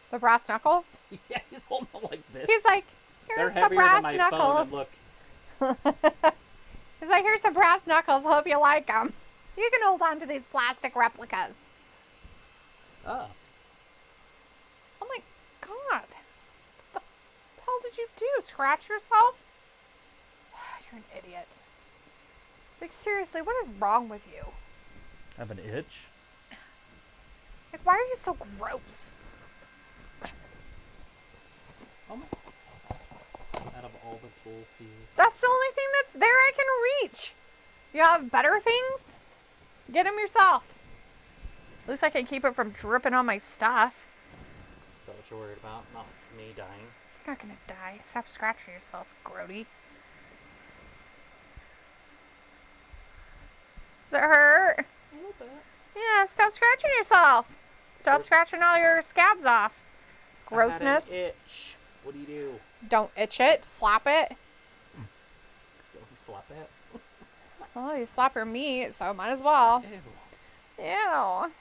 The brass knuckles? Yeah, he's holding them like this. He's like, They're here's the heavier brass than my knuckles. phone, and look. He's like, here's some brass knuckles. Hope you like them. You can hold on to these plastic replicas. Oh. Oh my God. What the hell did you do? Scratch yourself? You're an idiot. Like, seriously, what is wrong with you? I have an itch. Like, why are you so gross? Oh my. Out of all the tools he used. That's the only thing that's there I can reach. You have better things? Get them yourself. At least I can keep it from dripping on my stuff. Is that what you're worried about? Not me dying. You're not gonna die. Stop scratching yourself, Grody. Does it hurt? A little bit. Yeah, stop scratching yourself. Stop scratching all your scabs off. Grossness. I had an itch. What do you do? Don't itch it. Slap it. Don't slap it. Well, you slap your meat, so might as well. Ew. Ew.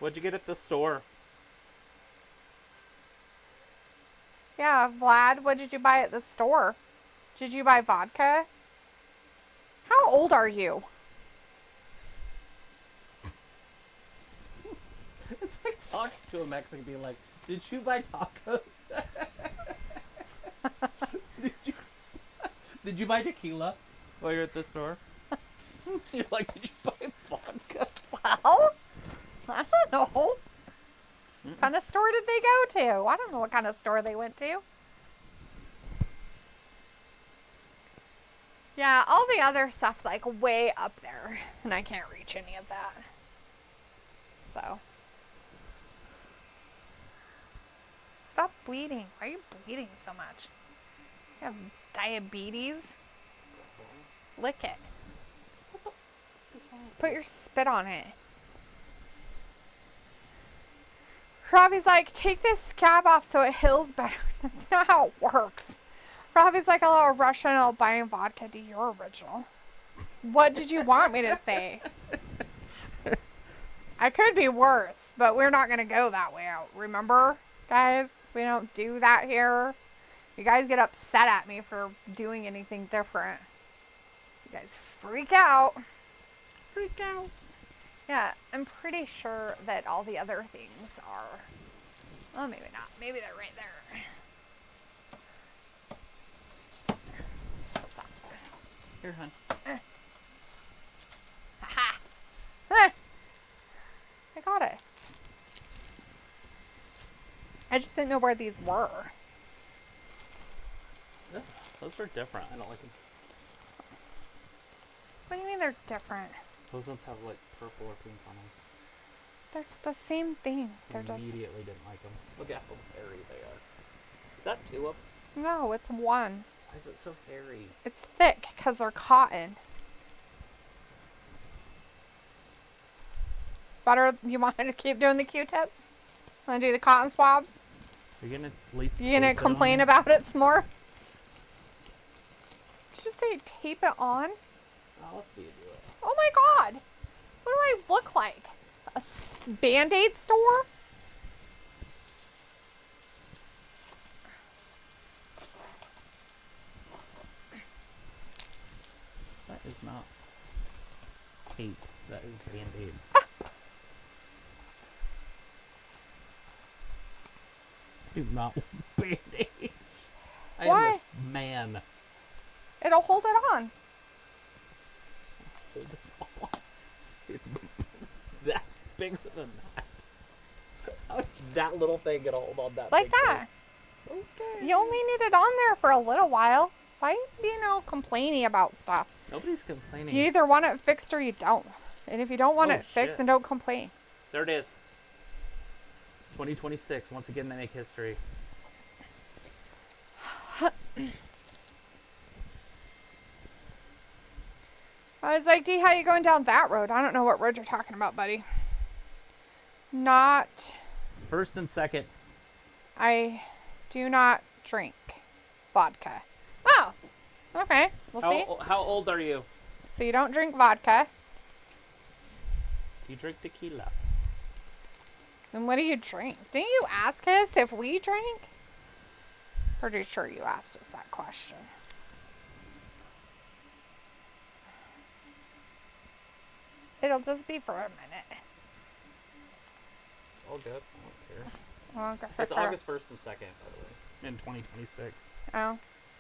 What'd you get at the store? Yeah, Vlad, what did you buy at the store? Did you buy vodka? How old are you? It's like talking to a Mexican being like, did you buy tacos? Did you buy tequila while you're at the store? You're like, did you buy vodka? Well, I don't know. What kind of store did they go to? I don't know what kind of store they went to. Yeah, all the other stuff's like way up there, and I can't reach any of that. So. Stop bleeding. Why are you bleeding so much? You have diabetes? Lick it. Put your spit on it. Robbie's like, take this scab off so it heals better. That's not how it works. Robbie's like, a little Russian Albanian vodka. Do your original. What did you want me to say? I could be worse, but we're not going to go that way out. Remember, guys? We don't do that here. You guys get upset at me for doing anything different. You guys freak out. Freak out. Yeah, I'm pretty sure that all the other things are... Oh, maybe not. Maybe they're right there. What's that? Here, hon. Aha! I got it. I just didn't know where these were. Yeah, those are different. I don't like them. What do you mean they're different? Those ones have like purple or pink on them. They're the same thing. They're just... Immediately didn't like them. Look at how hairy they are. Is that 2 of them? No, it's one. Why is it so hairy? It's thick because they're cotton. It's better. You want to keep doing the Q-tips? Want to do the cotton swabs? Are you gonna at least? You gonna complain about it some more? Did you say tape it on? Oh, let's see you do it. Oh my god! What do I look like? A Band-Aid store? That is not tape. That is Band-Aid. I do not want Band-Aid. I Why? am a man. It'll hold it on. Hold it on. It's that's bigger than that. How is that little thing gonna hold on that Like big that. thing? Okay. You only need it on there for a little while. Why are you being all complainy about stuff? Nobody's complaining. You either want it fixed or you don't. And if you don't want it fixed, shit. then don't complain. There it is. 2026. Once again, they make history. I was like, D, how you going down that road? I don't know what road you're talking about, buddy. Not... First and second. I do not drink vodka. Oh, okay. We'll see. How old are you? So you don't drink vodka. You drink tequila. Then what do you drink? Didn't you ask us if we drank? Pretty sure you asked us that question. It'll just be for a minute. It's all good. I don't care. Okay. It's August 1st and 2nd, by the way. In 2026. Oh.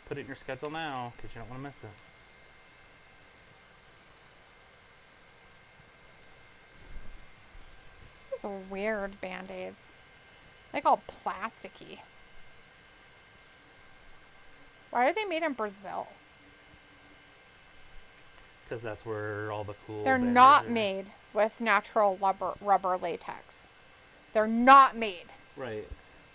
Put it in your schedule now, because you don't want to miss it. These are weird Band-Aids. Like all plasticky. Why are they made in Brazil? Because that's where all the cool... They're Band-Aids not are. made with natural rubber latex. They're not made Right.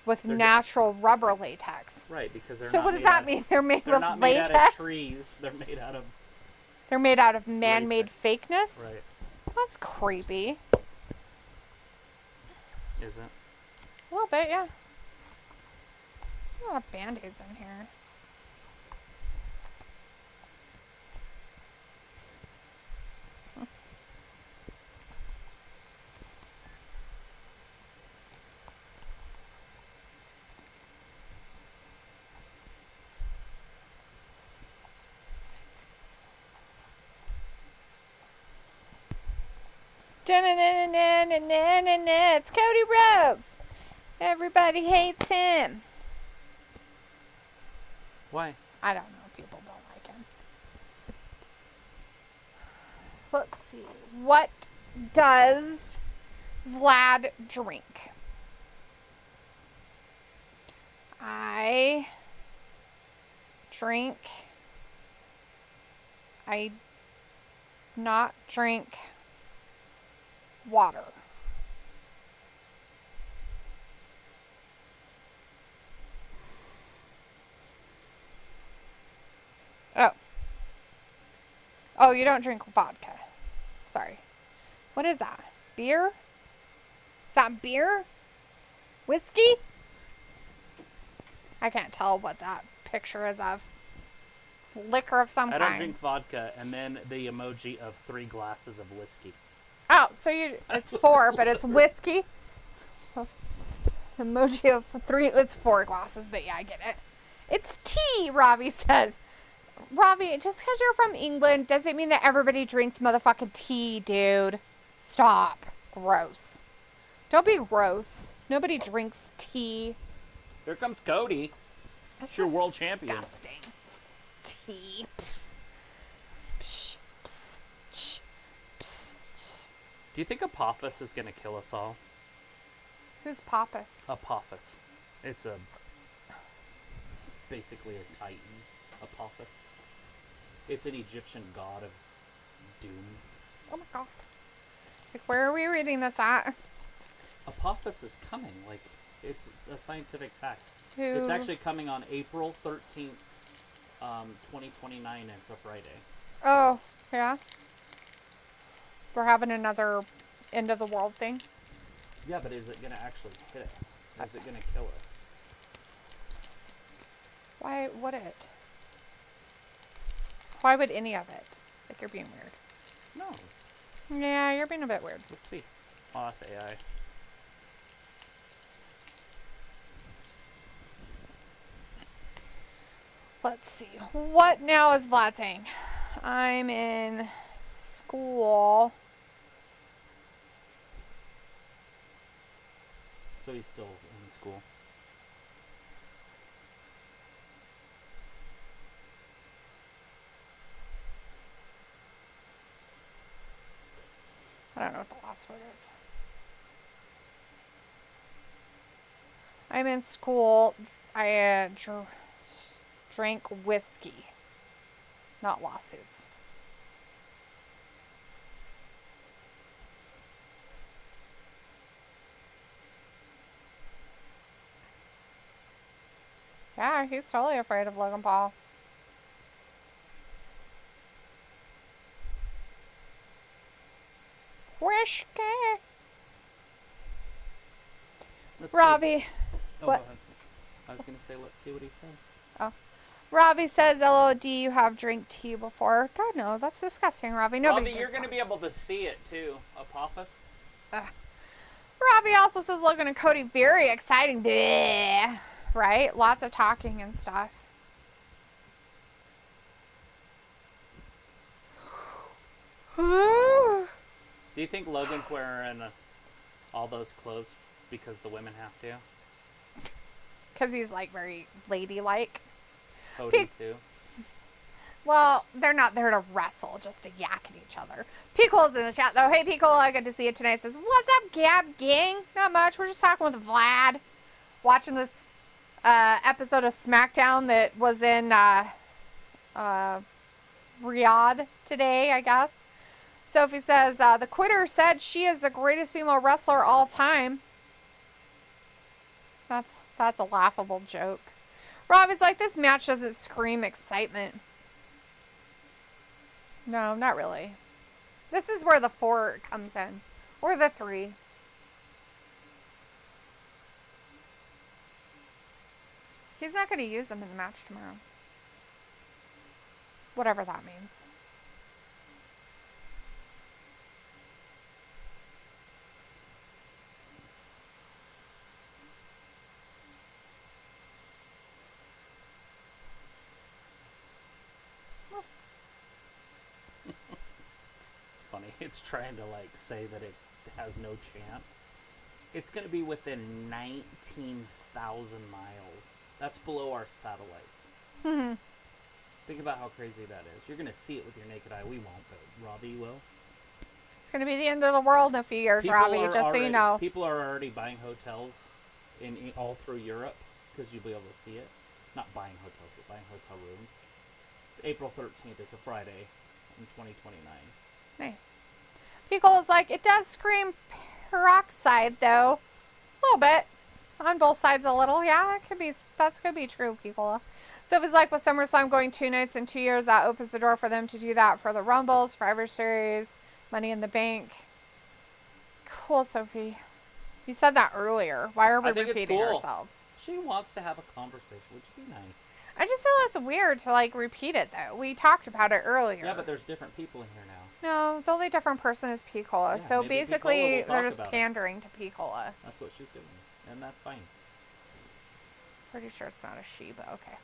with They're natural rubber latex. Right, because they're So not what does made that out- mean? They're made They're with not latex? made out of trees. They're made out of... They're made out of man-made Latex. fakeness? Right. That's creepy. Isn't? A little bit, yeah. A lot of Band-Aids in here. It's Cody Rhodes. Everybody hates him. Why? I don't know. People don't like him. Let's see. What does Vlad drink? I not drink water. Oh, you don't drink vodka. Sorry. What is that? Beer? Is that beer? Whiskey? I can't tell what that picture is of. Liquor of some I kind. don't drink vodka, and then the emoji of 3 glasses of whiskey. Oh, so it's 4, but it's whiskey. Emoji of 3, it's 4 glasses, but yeah, I get it. It's tea, Ravi says. Ravi, just because you're from England doesn't mean that everybody drinks motherfucking tea, dude. Stop. Gross. Don't be gross. Nobody drinks tea. Here comes Cody. That's your world champion. Disgusting. Tea. Psst. Psh, psst, psh, psst, psst. Do you think Apophis is going to kill us all? Who's Pappas? Apophis. It's basically a titan. Apophis. It's an Egyptian god of doom. Oh my god. Like, where are we reading this at? Apophis is coming. Like, it's a scientific fact. Who? It's actually coming on April 13th, 2029. It's a Friday. Oh, yeah? We're having another end of the world thing? Yeah, but is it going to actually hit us? Is it going to kill us? Why would it? Why would any of it? Like, you're being weird. No. Yeah, you're being a bit weird. Let's see. Oh, that's AI. Let's see. What now is Vlad saying? I'm in school. So he's still in school. I don't know what the last word is. I'm in school. I drank whiskey. Not lawsuits. Yeah, he's totally afraid of Logan Paul. Whiskey. Robbie. Oh, what? go ahead. I was going to say, let's see what he said. Oh. Robbie says, LOD, you have drank tea before. God, no, that's disgusting, Robbie. Nobody Robbie, you're going to be able to see it, too. Apophis. Robbie also says, Logan and Cody, very exciting. Bleh. Right? Lots of talking and stuff. Do you think Logan's wearing all those clothes because the women have to? Because he's, like, very ladylike. Cody, too. Well, they're not there to wrestle, just to yak at each other. Picole's in the chat, though. Hey, Picola, good to see you tonight. Says, what's up, Gab gang? Not much. We're just talking with Vlad. Watching this episode of SmackDown that was in Riyadh today, I guess. Sophie says, the quitter said she is the greatest female wrestler all time. That's a laughable joke. Robbie's like, this match doesn't scream excitement. No, not really. This is where the 4 comes in. Or the 3. He's not going to use them in the match tomorrow. Whatever that means. Funny. It's trying to like say that it has no chance. It's going to be within 19,000 miles. That's below our satellites. Think about how crazy that is. You're going to see it with your naked eye. We won't, but Robbie will. It's going to be the end of the world in a few years, Robbie, just so you know. People are already buying hotels in all through Europe because you'll be able to see it. Not buying hotels, but buying hotel rooms. It's April 13th. It's a Friday in 2029. Nice. Pickle is like, it does scream peroxide, though. A little bit. On both sides a little. Yeah, that could be true, Pickle. So if it's like with SummerSlam going 2 nights in 2 years, that opens the door for them to do that for the Rumbles, Survivor Series, Money in the Bank. Cool, Sophie. You said that earlier. Why are we I think it's repeating cool. ourselves? She wants to have a conversation, which would be nice. I just feel that's weird to, like, repeat it, though. We talked about it earlier. Yeah, but there's different people in here now. No, the only different person is Piccola. Yeah, So maybe basically, Piccola will they're talk just about it. pandering to Piccola. That's what she's doing, and that's fine. Pretty sure it's not a she, but okay.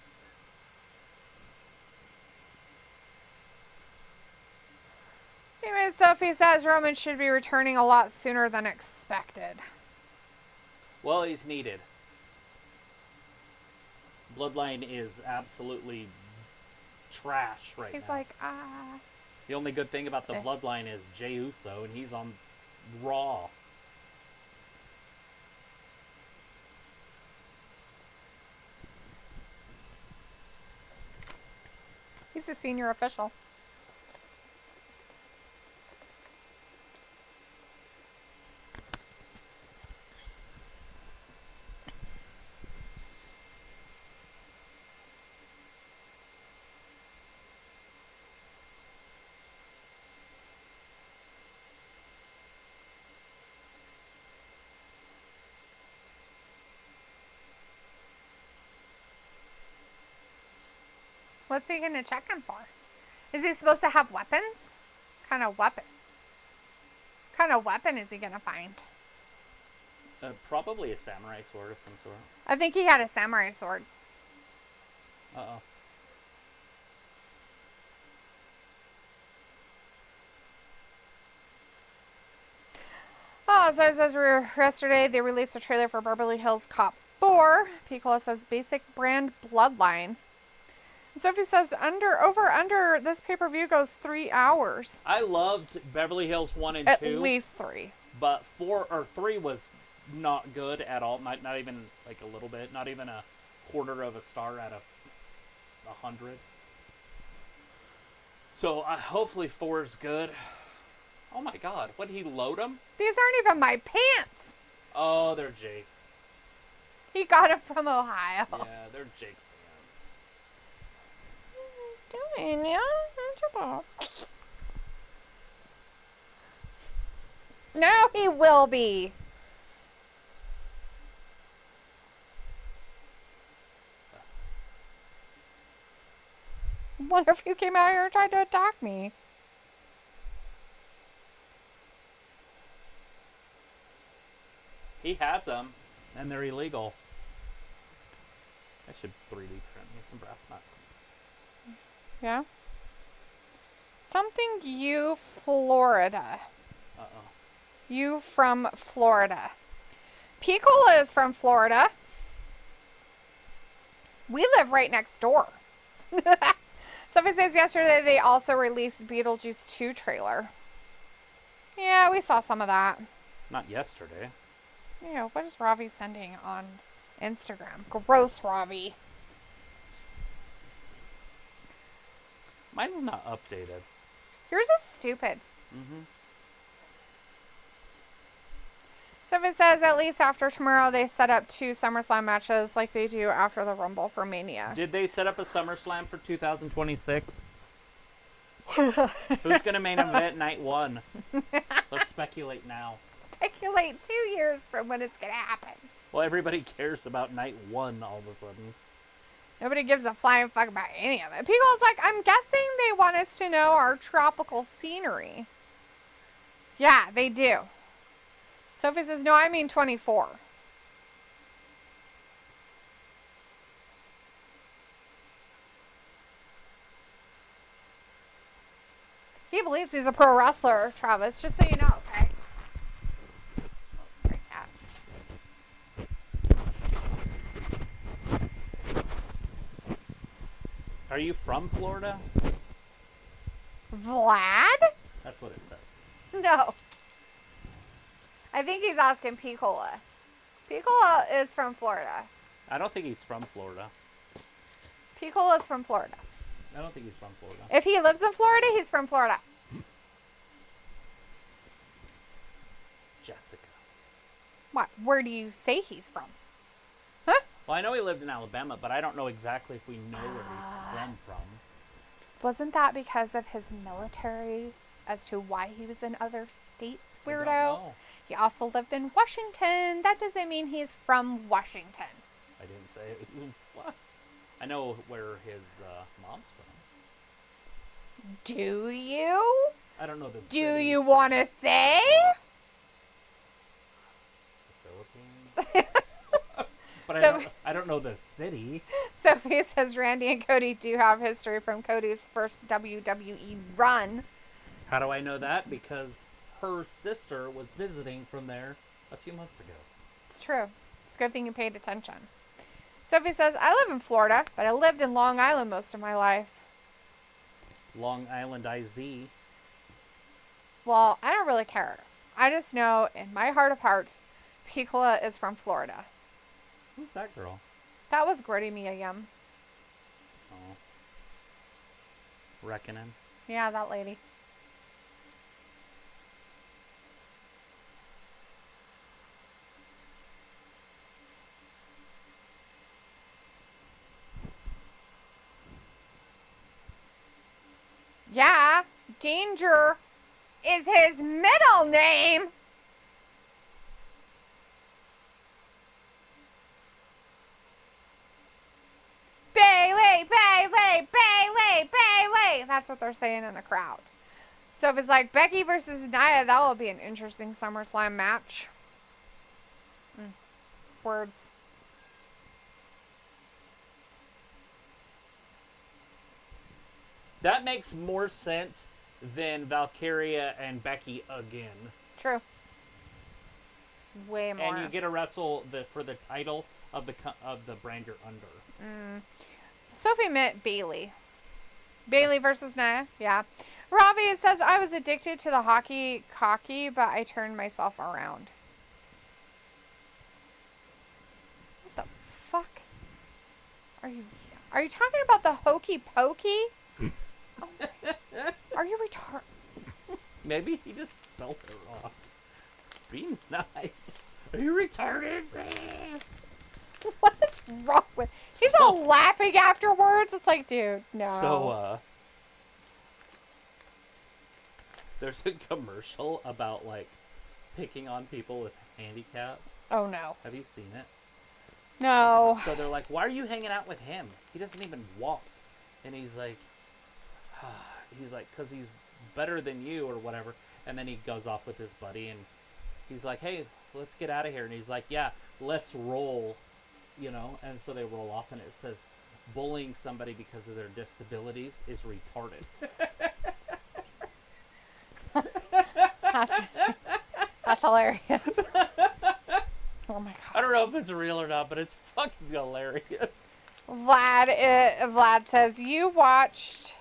Anyway, Sophie says Roman should be returning a lot sooner than expected. Well, he's needed. Bloodline is absolutely trash right now. He's like, The only good thing about the Bloodline is Jey Uso, and he's on Raw. He's a senior official. What's he going to check him for? Is he supposed to have weapons? Kind of weapon is he going to find? Probably a samurai sword of some sort. I think he had a samurai sword. Uh-oh. Oh, so it says yesterday they released a trailer for Beverly Hills Cop 4. Piccola says basic brand bloodline. And Sophie says under this pay-per-view goes 3 hours. I loved Beverly Hills 1 and 2. At least 3. But 3 was not good at all. Not even like a little bit. Not even a quarter of a star out of 100. So hopefully 4 is good. Oh my god, what, did he load them? These aren't even my pants. Oh, they're Jake's. He got them from Ohio. Yeah, they're Jake's pants. Doing, yeah? Now he will be. Wonder if you came out here and tried to attack me. He has them, and they're illegal. I should 3D print me some brass knucks. Yeah? Something you Florida. Uh-oh. You from Florida. Piccola is from Florida. We live right next door. Somebody says yesterday they also released Beetlejuice 2 trailer. Yeah, we saw some of that. Not yesterday. Yeah, what is Ravi sending on Instagram? Gross, Ravi. Mine's not updated. Yours is stupid. Mm-hmm. So it says at least after tomorrow they set up 2 SummerSlam matches like they do after the Rumble for Mania. Did they set up a SummerSlam for 2026? Who's going to main event night 1? Let's speculate now. Speculate 2 years from when it's going to happen. Well, everybody cares about night 1 all of a sudden. Nobody gives a flying fuck about any of it. People's like, I'm guessing they want us to know our tropical scenery. Yeah, they do. Sophie says, no, I mean 24. He believes he's a pro wrestler, Travis, just so you know, okay? Oh, sorry, cat. Are you from Florida? Vlad? That's what it said. No. I think he's asking Piccola. Piccola is from Florida. I don't think he's from Florida. Piccola is from Florida. I don't think he's from Florida. If he lives in Florida, he's from Florida. Jessica. What? Where do you say he's from? Huh? Well, I know he lived in Alabama, but I don't know exactly if we know where he's from. Wasn't that because of his military as to why he was in other states, I don't weirdo. know. He also lived in Washington. That doesn't mean he's from Washington. I didn't say it. What? I know where his mom's from. Do you? I don't know the Do city. you want to say? The Philippines? But So- I don't know the city. Sophie says Randy and Cody do have history from Cody's first WWE run. How do I know that? Because her sister was visiting from there a few months ago. It's true. It's a good thing you paid attention. Sophie says, I live in Florida, but I lived in Long Island most of my life. Long Island IZ. Well, I don't really care. I just know in my heart of hearts, Piccola is from Florida. Who's that girl? That was Gritty Mia Yum. Oh. Reckoning. Yeah, that lady. Yeah, Danger is his middle name. Bailey, Bailey, Bailey, Bailey. That's what they're saying in the crowd. So if it's like Becky versus Nia, that will be an interesting SummerSlam match. Words. That makes more sense than Valkyria and Becky again. True. Way more. And you get to wrestle for the title of the brand you're under. Sophie meant Bailey. Bailey versus Nia. Yeah. Ravi says, I was addicted to the hockey cocky, but I turned myself around. What the fuck? Are you talking about the hokey pokey? Oh my. Are you retarded? Maybe he just spelled it wrong. Be nice. Are you retarded? What is wrong with? He's all laughing afterwards. It's like, dude, no. So, there's a commercial about, like, picking on people with handicaps. Oh no. Have you seen it? No. So they're like, why are you hanging out with him? He doesn't even walk. And he's like, because he's better than you or whatever. And then he goes off with his buddy and he's like, hey, let's get out of here. And he's like, yeah, let's roll, you know. And so they roll off and it says, bullying somebody because of their disabilities is retarded. That's hilarious. Oh my god. I don't know if it's real or not, but it's fucking hilarious. Vlad says, you watched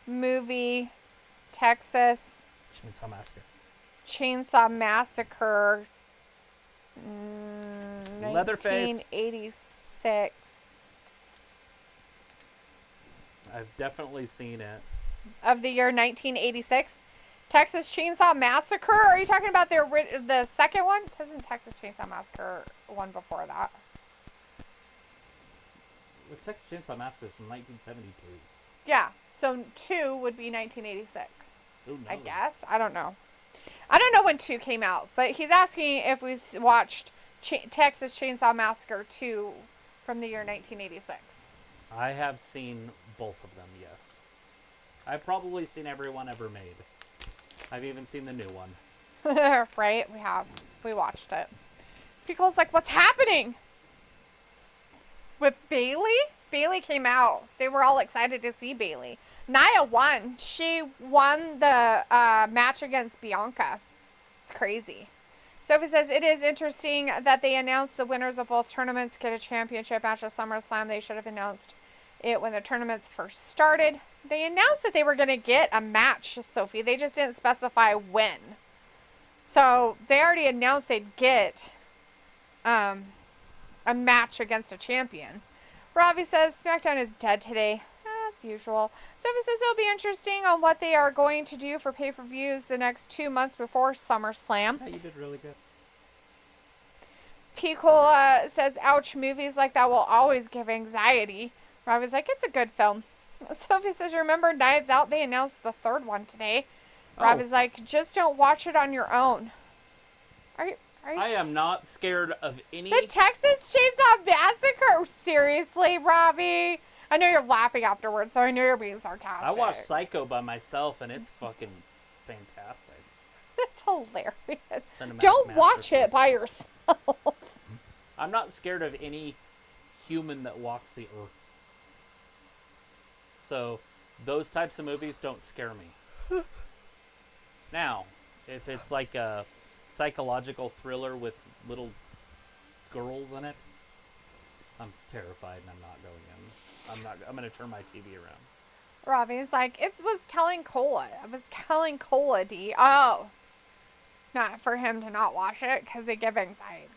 movie Texas Chainsaw Massacre Leatherface. 1986. I've definitely seen it. Of the year 1986. Texas Chainsaw Massacre? Are you talking about the second one? It isn't Texas Chainsaw Massacre one before that. The Texas Chainsaw Massacre is from 1972. Yeah, so 2 would be 1986. Who knows? I guess. I don't know. I don't know when 2 came out, but he's asking if we watched Texas Chainsaw Massacre 2 from the year 1986. I have seen both of them, yes. I've probably seen every one ever made. I've even seen the new one. Right? We have. We watched it. People's like, what's happening? With Bailey? Bailey came out. They were all excited to see Bailey. Nia won. She won the match against Bianca. It's crazy. Sophie says, it is interesting that they announced the winners of both tournaments get a championship match at SummerSlam. They should have announced it when the tournaments first started. They announced that they were going to get a match, Sophie. They just didn't specify when. So they already announced they'd get a match against a champion. Ravi says, SmackDown is dead today, as usual. Sophie says it'll be interesting on what they are going to do for pay-per-views the next 2 months before SummerSlam. Yeah, you did really good. Piccola says, ouch, movies like that will always give anxiety. Ravi's like, it's a good film. Sophie says, remember Knives Out? They announced the third one today. Robbie's like, just don't watch it on your own. Are you? I am not scared of any... The Texas Chainsaw Massacre? Seriously, Robbie? I know you're laughing afterwards, so I know you're being sarcastic. I watched Psycho by myself, and it's fucking fantastic. That's hilarious. Don't watch it by yourself. I'm not scared of any human that walks the earth. So, those types of movies don't scare me. Now, if it's like a psychological thriller with little girls in it, I'm terrified and I'm not going in. I'm going to turn my TV around. Robbie's like, it was telling Cola. I was telling Cola, D. Oh. Not for him to not watch it because it gives anxiety.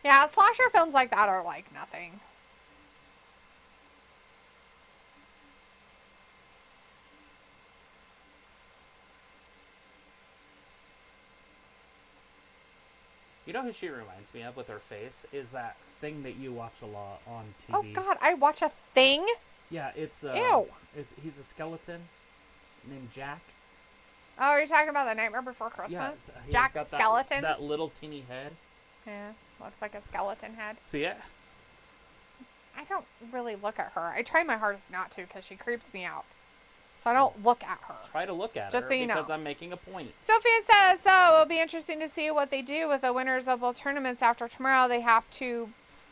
Yeah, slasher films like that are like nothing. You know who she reminds me of with her face? Is that thing that you watch a lot on TV. Oh, God, I watch a thing? Yeah, it's... Ew. He's a skeleton named Jack. Oh, are you talking about The Nightmare Before Christmas? Yeah, Jack Skeleton? That little teeny head. Yeah, looks like a skeleton head. See it? I don't really look at her. I try my hardest not to because she creeps me out. So I don't look at her. Try to look at Just her so you know. because I'm making a point. Sophia says, so it'll be interesting to see what they do with the winners of both tournaments after tomorrow. They have to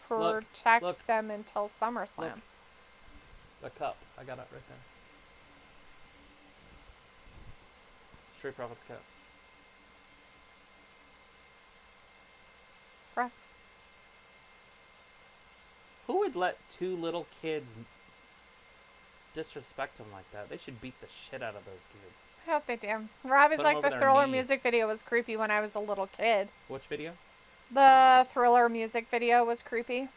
protect them until SummerSlam. Look. The cup. I got it right there. Street Profits Cup. Press. Who would let two little kids disrespect them like that? They should beat the shit out of those kids. I hope they do. Robbie's Put 'em like, over the their Thriller knees. music video was creepy when I was a little kid. Which video? The Thriller music video was creepy.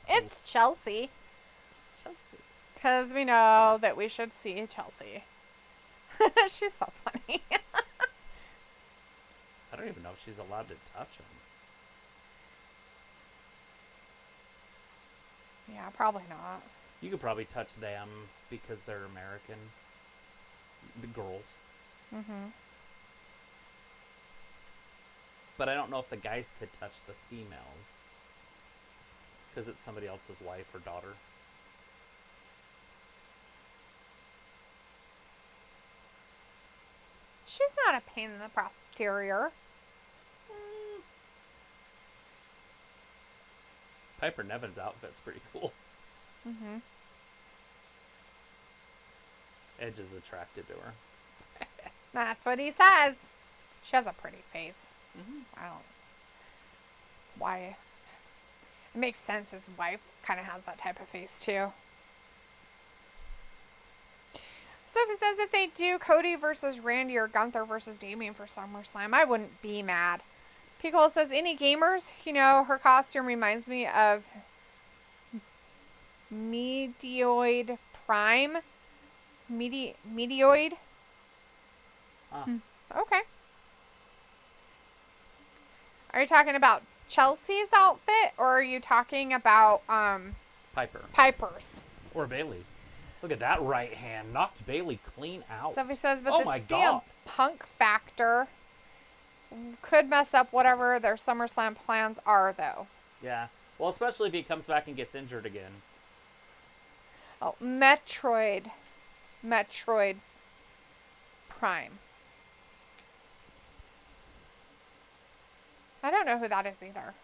It's Chelsea. It's Chelsea. Because we know that we should see Chelsea. She's so funny. I don't even know if she's allowed to touch him. Yeah, probably not. You could probably touch them because they're American. The girls. Mm-hmm. But I don't know if the guys could touch the females. Because it's somebody else's wife or daughter. She's not a pain in the posterior. Piper Nevin's outfit's pretty cool. Mm-hmm. Edge is attracted to her. That's what he says. She has a pretty face. Mm-hmm. I don't... Why? It makes sense. His wife kind of has that type of face, too. Sophie says if they do Cody versus Randy or Gunther versus Damian for SummerSlam, I wouldn't be mad. Piccolo says, any gamers? You know, her costume reminds me of Meteoid Prime. Meteoid? Okay. Are you talking about Chelsea's outfit, or are you talking about Piper's? Or Bailey's. Look at that right hand. Knocked Bailey clean out. Sophie says, but oh the my CM God. Punk factor could mess up whatever their SummerSlam plans are, though. Yeah. Well, especially if he comes back and gets injured again. Oh, Metroid Prime. I don't know who that is either.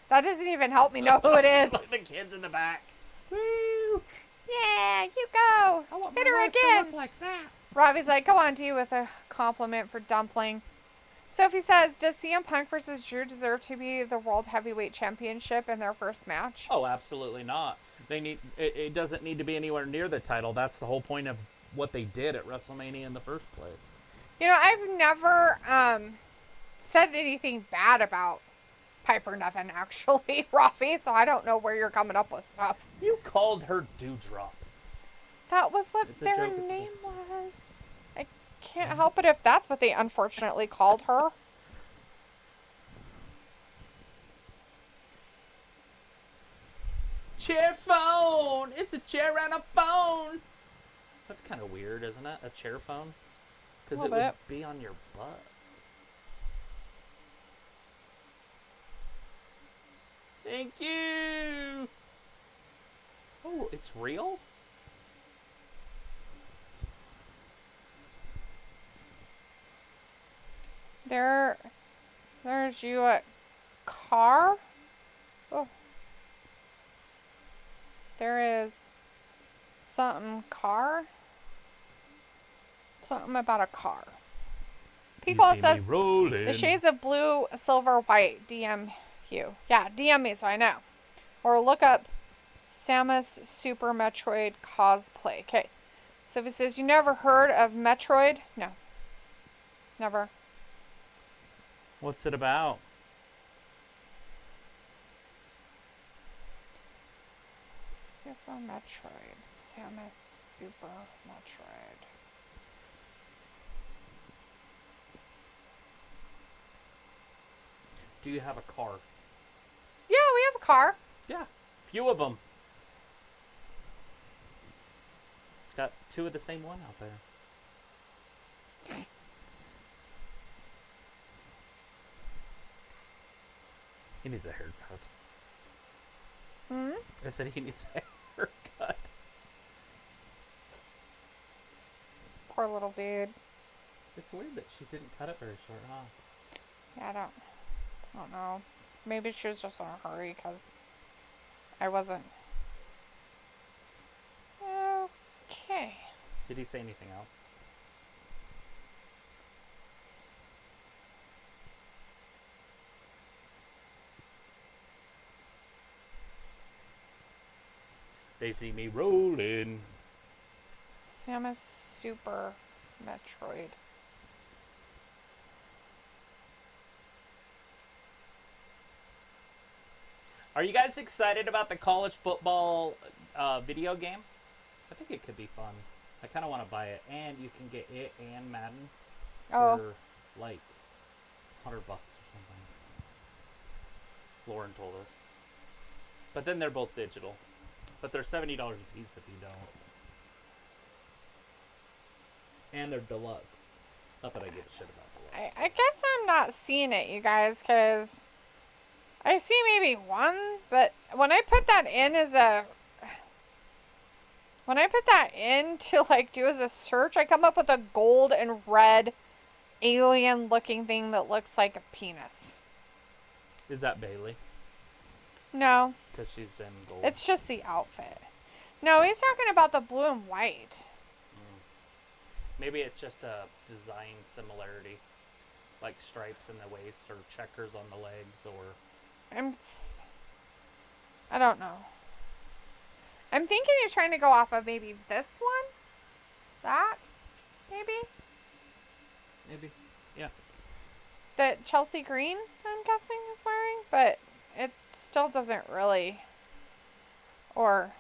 That doesn't even help me know who it is. Look, the kids in the back. Woo! Yeah, you go. I want Hit my her wife to again. look like that. Robbie's like, go on to you with a compliment for Dumpling. Sophie says, does CM Punk versus Drew deserve to be the World Heavyweight Championship in their first match? Oh, absolutely not. It doesn't need to be anywhere near the title. That's the whole point of what they did at WrestleMania in the first place. You know, I've never said anything bad about Piper Niven, actually, Rafi, so I don't know where you're coming up with stuff. You called her Dewdrop. That was what their name was. I can't help it if that's what they unfortunately called her. chair phone. It's a chair and a phone. That's kind of weird, isn't it? A chair phone? Because it would be on your butt. Thank you. Oh, it's real? There's you at car. Oh. There is something car. Something about a car. People says the shades of blue, silver, white. DM you. Yeah, DM me so I know. Or look up Samus Super Metroid cosplay. Okay. So if it says you never heard of Metroid, no. Never. What's it about? Super Metroid. Samus Super Metroid. Do you have a car? Yeah, we have a car. Yeah, few of them. Got 2 of the same one out there. He needs a haircut. Hmm? I said he needs a haircut. Poor little dude. It's weird that she didn't cut it very short, huh? Yeah, I don't know. Maybe she was just in a hurry because I wasn't. Okay. Did he say anything else? They see me rolling. Samus Super Metroid. Are you guys excited about the college football video game? I think it could be fun. I kind of want to buy it, and you can get it and Madden for like $100 or something. Lauren told us. But then they're both digital. But they're $70 a piece if you don't. And they're deluxe. Not that I give a shit about deluxe. I guess I'm not seeing it, you guys, because I see maybe one, but when I put that in as a... When I put that in to, like, do as a search, I come up with a gold and red alien-looking thing that looks like a penis. Is that Bailey? No. Because she's in gold. It's just the outfit. No, he's talking about the blue and white. Maybe it's just a design similarity. Like stripes in the waist or checkers on the legs or... I don't know. I'm thinking he's trying to go off of maybe this one? That? Maybe? Maybe. Yeah. That Chelsea Green, I'm guessing, is wearing. But it still doesn't really... Or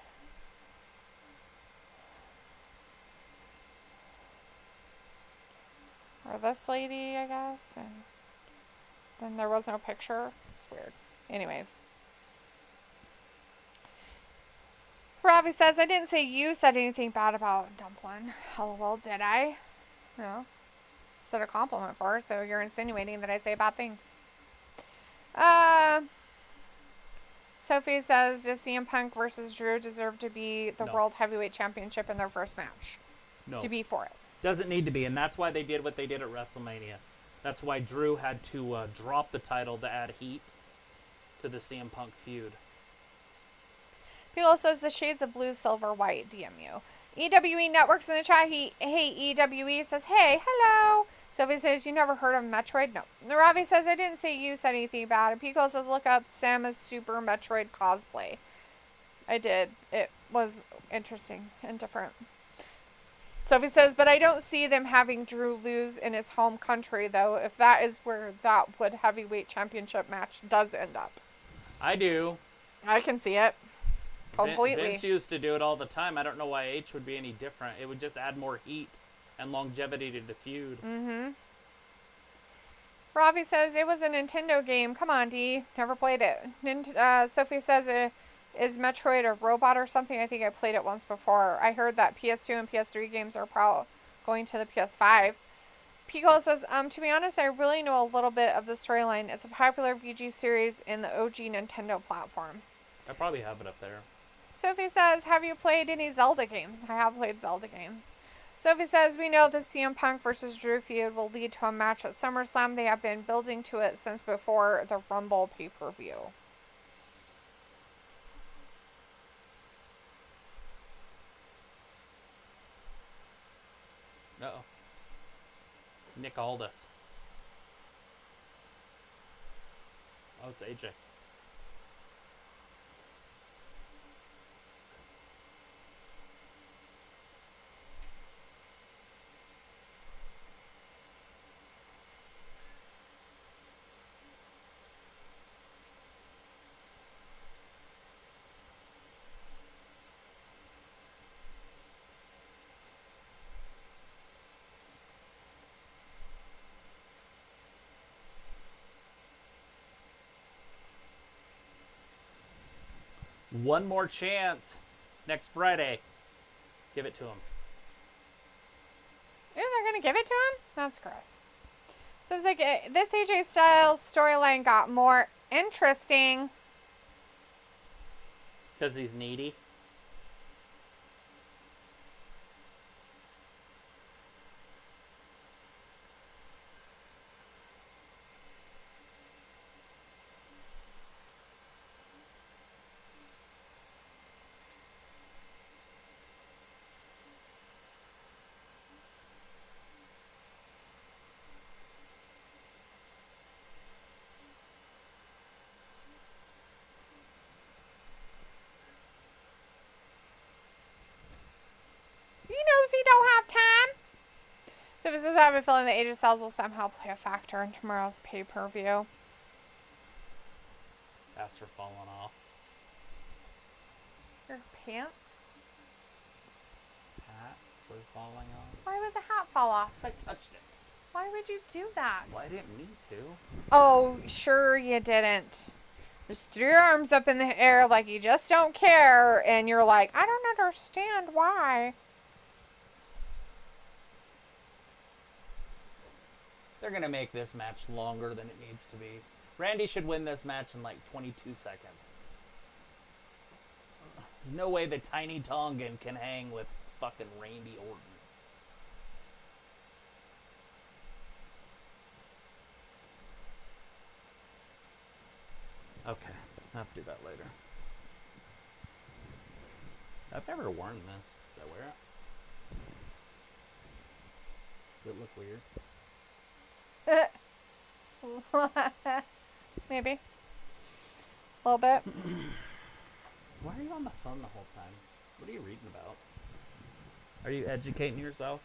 this lady, I guess. And then there was no picture. It's weird. Anyways. Robbie says, I didn't say you said anything bad about Dumplin'. LOL, did I? No. Said a compliment for her, so you're insinuating that I say bad things. Sophie says, does CM Punk versus Drew deserve to be the World Heavyweight Championship in their first match? No. To be for it. Doesn't need to be, and that's why they did what they did at WrestleMania. That's why Drew had to drop the title to add heat to the CM Punk feud. People says the shades of blue, silver, white. DM you. EWE Networks in the chat. Hey, EWE says, hey, hello. Sophie says, you never heard of Metroid? No. Ravi says, I didn't say you said anything bad. And Pico says, look up Samus Super Metroid cosplay. I did. It was interesting and different. Sophie says, but I don't see them having Drew lose in his home country, though, if that is where that Wood Heavyweight Championship match does end up. I do. I can see it. Completely. Vince used to do it all the time. I don't know why H would be any different. It would just add more heat and longevity to the feud. Mm-hmm. Ravi says, it was a Nintendo game. Come on, D. Never played it. Sophie says, Is Metroid a robot or something? I think I played it once before. I heard that PS2 and PS3 games are going to the PS5. Pico says, to be honest, I really know a little bit of the storyline. It's a popular VG series in the OG Nintendo platform. I probably have it up there. Sophie says, have you played any Zelda games? I have played Zelda games. Sophie says, we know the CM Punk versus Drew feud will lead to a match at SummerSlam. They have been building to it since before the Rumble pay-per-view. Uh-oh. Nick Aldis. Oh, it's AJ. One more chance next Friday. Give it to him. Yeah, they're going to give it to him? That's gross. So it's like, this AJ Styles storyline got more interesting. Because he's needy. He knows he don't have time. So this is, I have a feeling that AJ Styles will somehow play a factor in tomorrow's pay-per-view. Hats are falling off. Your pants? Hats are falling off. Why would the hat fall off? I touched it. Why would you do that? Well, I didn't need to. Oh, sure you didn't. Just threw your arms up in the air like you just don't care, and you're like, I don't understand why. They're going to make this match longer than it needs to be. Randy should win this match in like 22 seconds. There's no way the Tiny Tongan can hang with fucking Randy Orton. Okay, I'll have to do that later. I've never worn this. Did I wear it? Does it look weird? Maybe. A little bit. Why are you on the phone the whole time? What are you reading about? Are you educating yourself?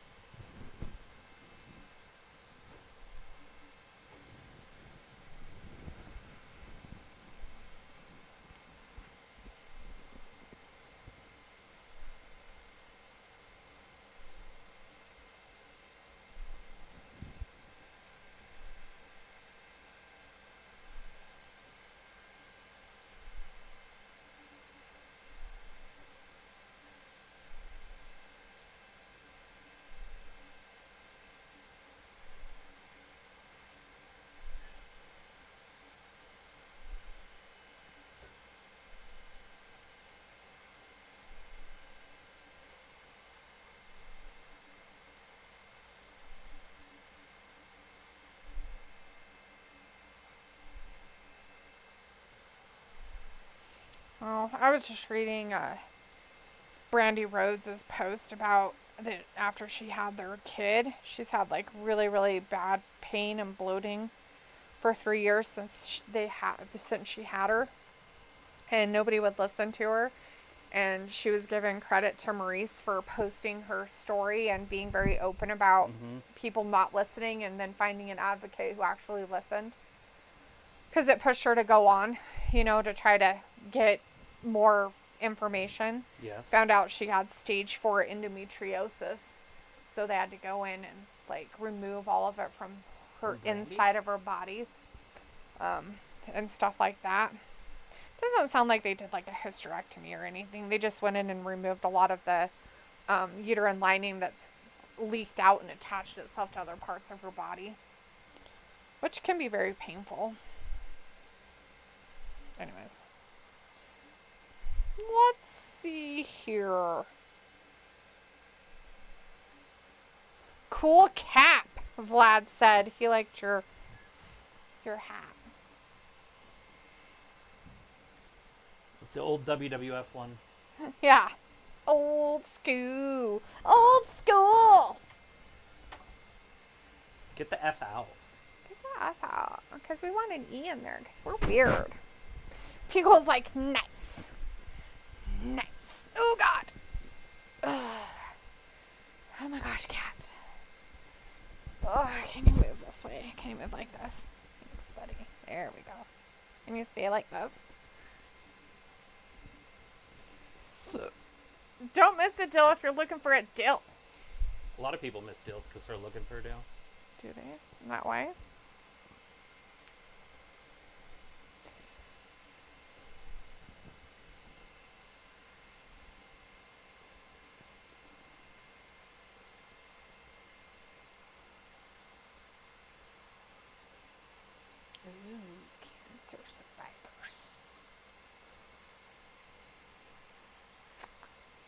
Oh, I was just reading Brandy Rhodes' post about that after she had their kid. She's had like really, really bad pain and bloating for 3 years since she had her, and nobody would listen to her. And she was giving credit to Maurice for posting her story and being very open about people not listening, and then finding an advocate who actually listened. Because it pushed her to go on, to try to get more information. Yes. Found out she had stage 4 endometriosis. So they had to go in and remove all of it from her inside of her bodies. And stuff like that. Doesn't sound like they did like a hysterectomy or anything. They just went in and removed a lot of the uterine lining that's leaked out and attached itself to other parts of her body, which can be very painful. Anyways, let's see here. Cool cap, Vlad said. He liked your hat. It's the old WWF one. Yeah. Old school. Old school. Get the F out. Get the F out. Because we want an E in there. Because we're weird. Pico's like, nice. Nice. Oh, God. Oh, my gosh, cat. Oh, can you move this way? Can you move like this? Thanks, buddy. There we go. Can you stay like this? Don't miss a deal if you're looking for a deal. A lot of people miss deals because they're looking for a deal. Do they? That way? Ooh, cancer survivors.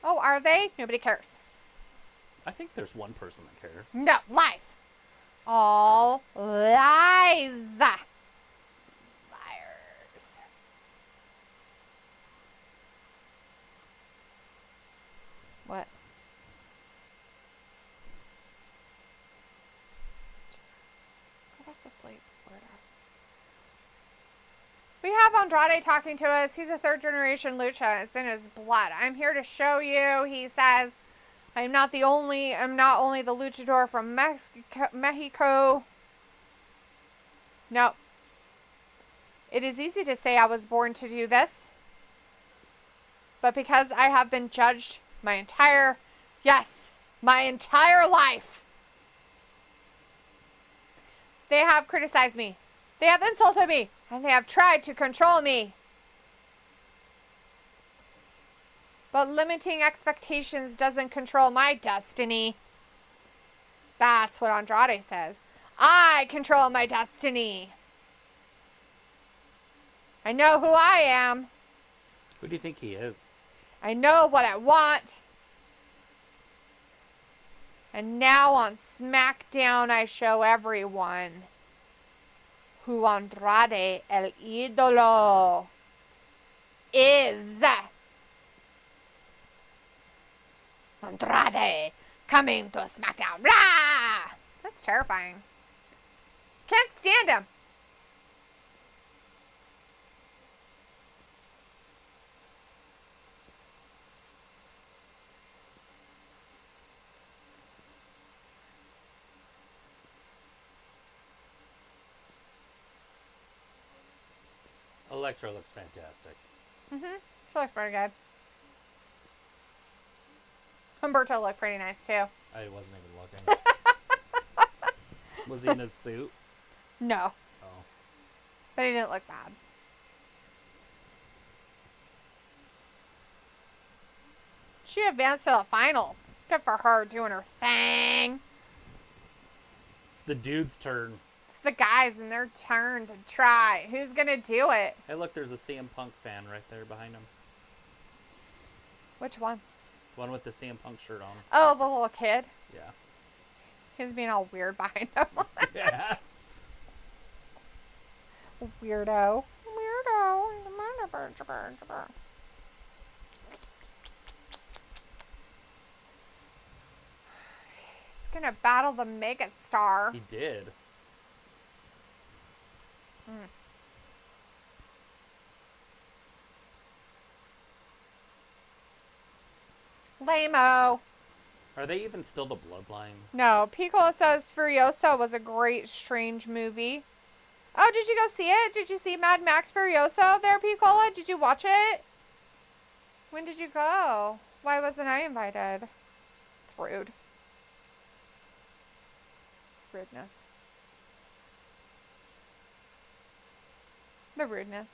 Oh, are they? Nobody cares. I think there's one person that cares. No, lies. All lies. Liars. What? Just go back to sleep. We have Andrade talking to us. He's a third generation lucha. It's in his blood. I'm here to show you. He says, I'm not only the luchador from Mexico. No. It is easy to say I was born to do this. But because I have been judged my entire life. They have criticized me. They have insulted me. And they have tried to control me. But limiting expectations doesn't control my destiny. That's what Andrade says. I control my destiny. I know who I am. Who do you think he is? I know what I want. And now on SmackDown, I show everyone who Andrade el Idolo is. Andrade coming to SmackDown. Blah! That's terrifying. Can't stand him. Electra looks fantastic. She looks pretty good. Humberto looked pretty nice too. I wasn't even looking. Was he in his suit? No. Oh. But he didn't look bad. She advanced to the finals. Good for her doing her thing. It's the dude's turn. It's the guys and their turn to try. Who's going to do it? Hey, look, there's a CM Punk fan right there behind him. Which one? One with the CM Punk shirt on. Oh, the little kid. Yeah. He's being all weird behind him. Yeah. Weirdo. Weirdo. He's going to battle the megastar. He did. Lame-o. Are they even still the Bloodline? No, Piccolo says Furiosa was a great, strange movie. Oh, did you go see it? Did you see Mad Max Furiosa there, Piccolo? Did you watch it? When did you go? Why wasn't I invited? It's rude. Rudeness. The rudeness.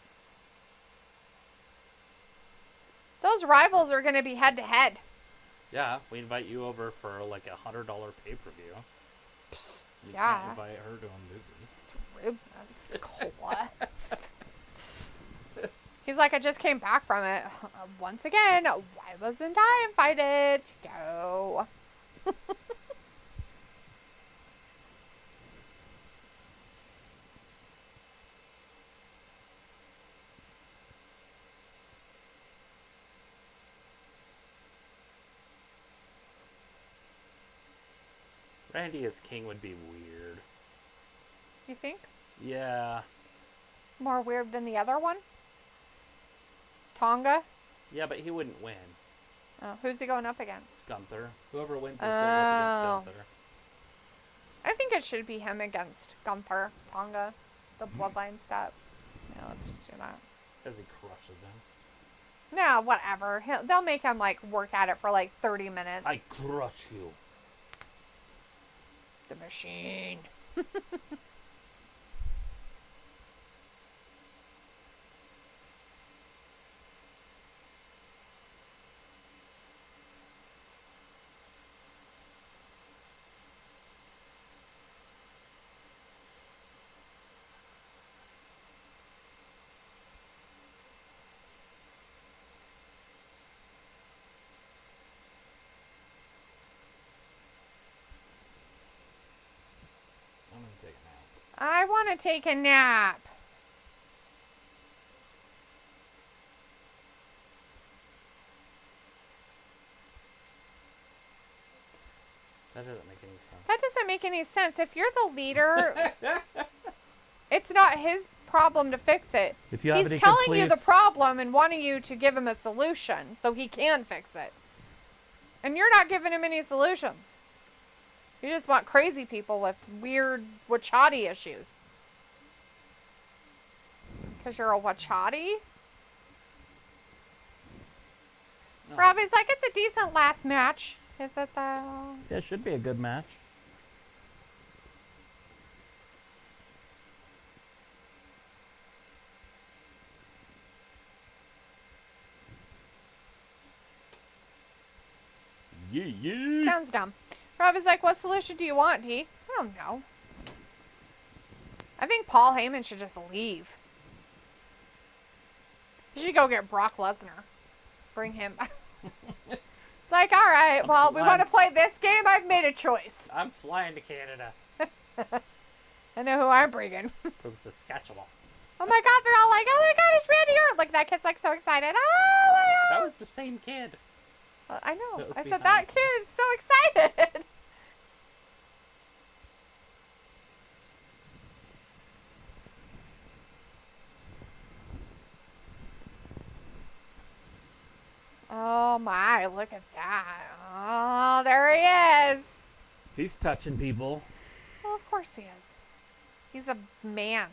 those rivals are going to be head to head. Yeah, we invite you over for like $100 pay-per-view. You Yeah. can't invite her to a movie. It's rudeness, Cliff. He's like, I just came back from it. Once again, why wasn't I invited to go? Randy as king would be weird. You think? Yeah. More weird than the other one? Tonga? Yeah, but he wouldn't win. Oh, who's he going up against? Gunther. Whoever wins is going up against Gunther. I think it should be him against Gunther, Tonga, the bloodline stuff. Yeah, let's just do that. Because he crushes him. No, whatever. They'll make him, like, work at it for, like, 30 minutes. I crush you. The machine. I'm going to take a nap. I want to take a nap. That doesn't make any sense. That doesn't make any sense. If you're the leader, it's not his problem to fix it. If you have He's telling you the problem and wanting you to give him a solution so he can fix it. And you're not giving him any solutions. You just want crazy people with weird wachati issues. Because you're a wachati? No. Robbie's like, it's a decent last match. Is it though? Yeah, it should be a good match. Yeah. Sounds dumb. Robbie's like, what solution do you want, D? I don't know. I think Paul Heyman should just leave. He should go get Brock Lesnar. Bring him. It's like, all right, well, we want to play this game. I've made a choice. I'm flying to Canada. I know who I'm bringing. From Saskatchewan. Oh my God, they're all like, oh my God, it's Randy Orton. Like, that kid's like so excited. Oh my That God. was the same kid. I know. That was I said, behind. that kid is so excited. Oh my, look at that. Oh, there he is. He's touching people. Well, of course he is. He's a man.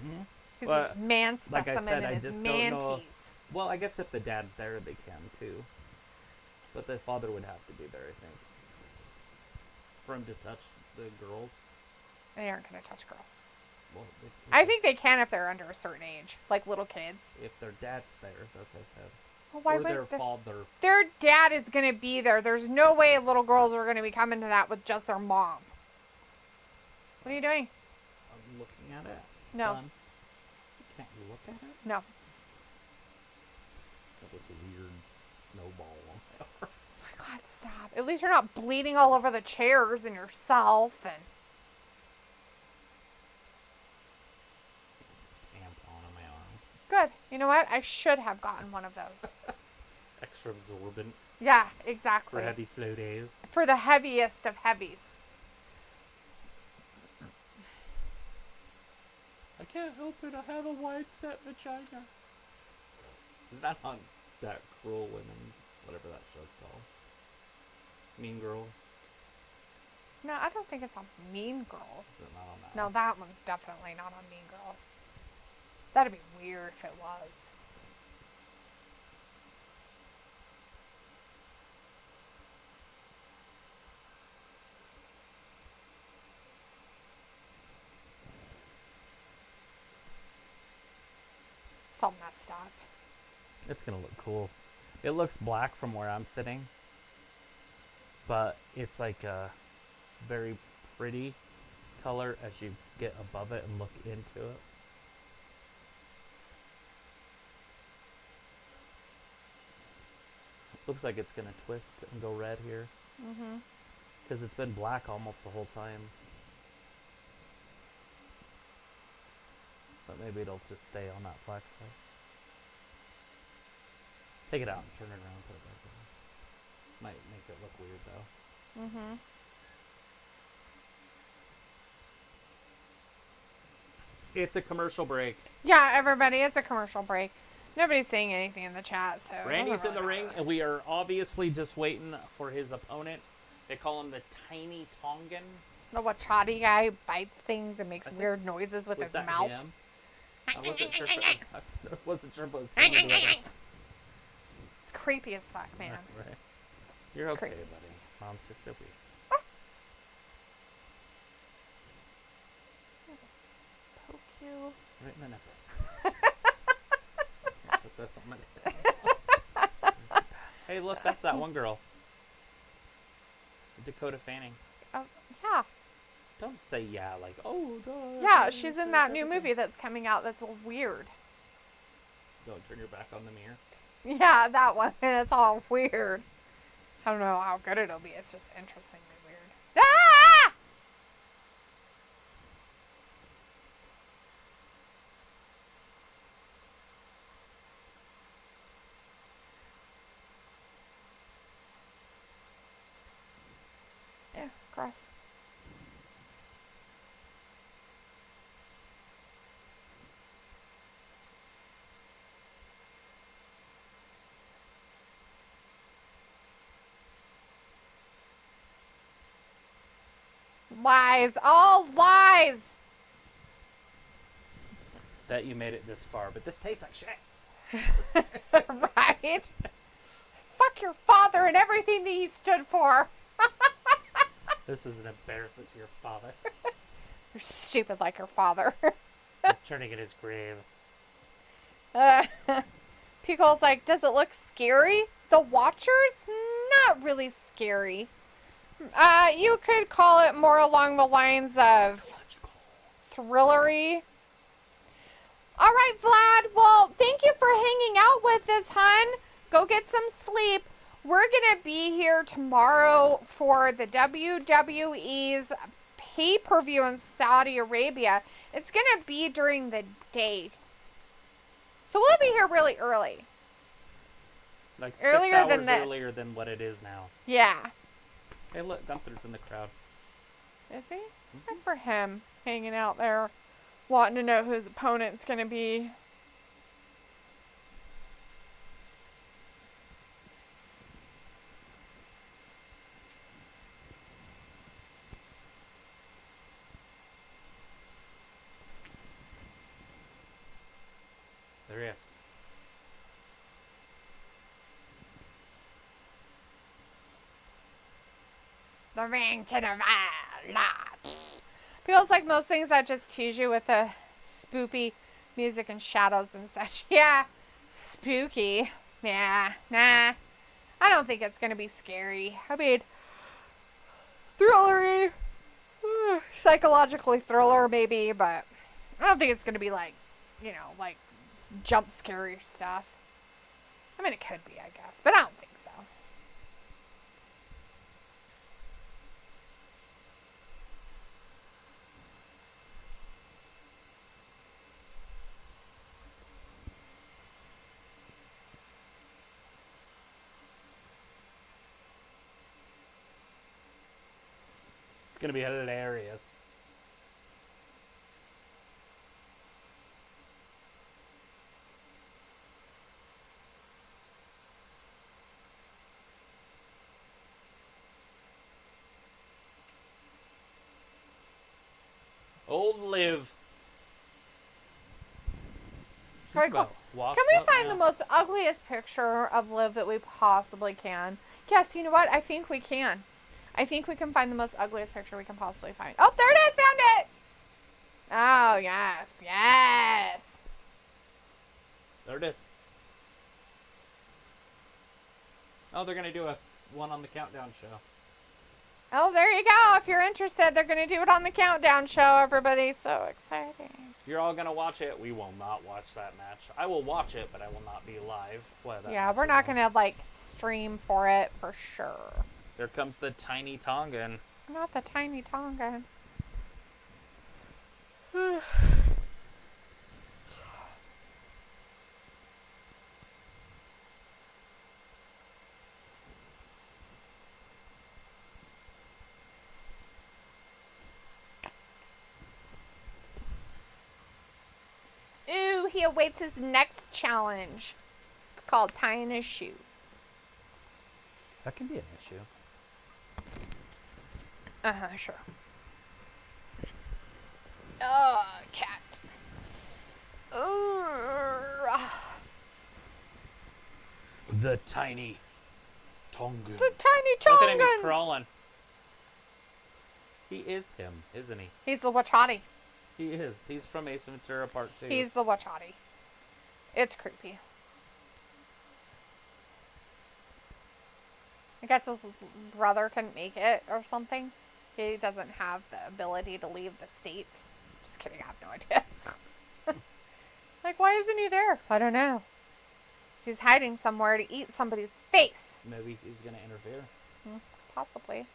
Mhm. He's Well, a man like I specimen said, I in his just don't know. manties. Well, I guess if the dad's there, they can too. But the father would have to be there, I think. For him to touch the girls. They aren't going to touch girls. Well, I think they can if they're under a certain age, like little kids. if their dad's there, that's what I said. Well, why or their would father. their dad is going to be there? There's no way little girls are going to be coming to that with just their mom. What are you doing? I'm looking at it. No. Son. Can't you look at it? No. Got this weird snowball on there. Oh my God, stop. At least you're not bleeding all over the chairs and yourself and... Tampon on my arm. Good. You know what? I should have gotten one of those. Extra absorbent Yeah, for exactly. heavy flow days. For the heaviest of heavies. I can't help it, I have a wide set vagina. Is that on that Cruel Women, whatever that show's called? Mean Girl? No, I don't think it's on Mean Girls. Is it not on that No, one? that one's definitely not on Mean Girls. That'd be weird if it was. It's all messed up. It's gonna look cool. It looks black from where I'm sitting, but it's like a very pretty color as you get above it and look into it. Looks like it's gonna twist and go red here. Because it's been black almost the whole time. But maybe it'll just stay on that black side. Take it out and turn it around and put it back in. Might make it look weird though. It's a commercial break. Yeah, everybody, it's a commercial break. Nobody's saying anything in the chat, so Randy's in the ring, and we are obviously just waiting for his opponent. They call him the Tiny Tongan. The Wachati guy who bites things and makes weird noises with his mouth. Him? I wasn't sure if it was, I wasn't sure if it was him. It's creepy as fuck, man. Right. You're It's okay, creepy. buddy. Mom's just so weird. Poke you. Right in the nipple. Put this on my Hey, look, that's that one girl. Dakota Fanning. Oh, yeah. Don't say yeah, like, oh, duh. Yeah, she's in that new movie that's coming out that's weird. Don't turn your back on the mirror. Yeah, that one. It's all weird. I don't know how good it'll be. It's just interestingly weird. Ah! Yeah, Cross. Lies. All lies. That you made it this far, but this tastes like shit. Right? Fuck your father and everything that he stood for. This is an embarrassment to your father. You're stupid like your father. He's turning in his grave. Picole's like, does it look scary? The Watchers? Not really scary. You could call it more along the lines of thrillery. All right, Vlad. Well, thank you for hanging out with us, hun. Go get some sleep. We're going to be here tomorrow for the WWE's pay-per-view in Saudi Arabia. It's going to be during the day. So we'll be here really early. Like Earlier 6 hours than this. earlier than what it is now. Yeah. Hey, look, Gunther's in the crowd. Is he? Good for him. Hanging out there, wanting to know who his opponent's going to be. There he is. The ring to the feels like most things that just tease you with the spoopy music and shadows and such. Yeah, spooky. Yeah, nah. I don't think it's going to be scary. I mean, thrillery. Psychologically thriller maybe, but I don't think it's going to be like, you know, like jump scary stuff. I mean, it could be, I guess, but I don't think so. It's going to be hilarious. Old Liv. Very cool. Can we find the most ugliest picture of Liv that we possibly can? Yes, you know what? I think we can. I think we can find the most ugliest picture we can possibly find. Oh, there it is! Found it! Oh, yes. Yes! There it is. Oh, they're gonna do one on the Countdown show. Oh, there you go. If you're interested, they're going to do it on the Countdown show, everybody. So exciting. If you're all gonna watch it, we will not watch that match. I will watch it, but I will not be live. Yeah, we're not going to, like, stream for it for sure. There comes the tiny Tongan. Not the tiny Tongan. Ooh, he awaits his next challenge. It's called tying his shoes. That can be an issue. Sure. Oh, cat. The tiny Tongan. The tiny Look at him, he's Tongan. crawling. He is him, isn't he? He's the Wachati. He is. He's from Ace Ventura Part 2. He's the Wachati. It's creepy. I guess his brother couldn't make it or something. He doesn't have the ability to leave the States. Just kidding, I have no idea. Like, why isn't he there? I don't know. He's hiding somewhere to eat somebody's face. Maybe he's going to interfere. Possibly.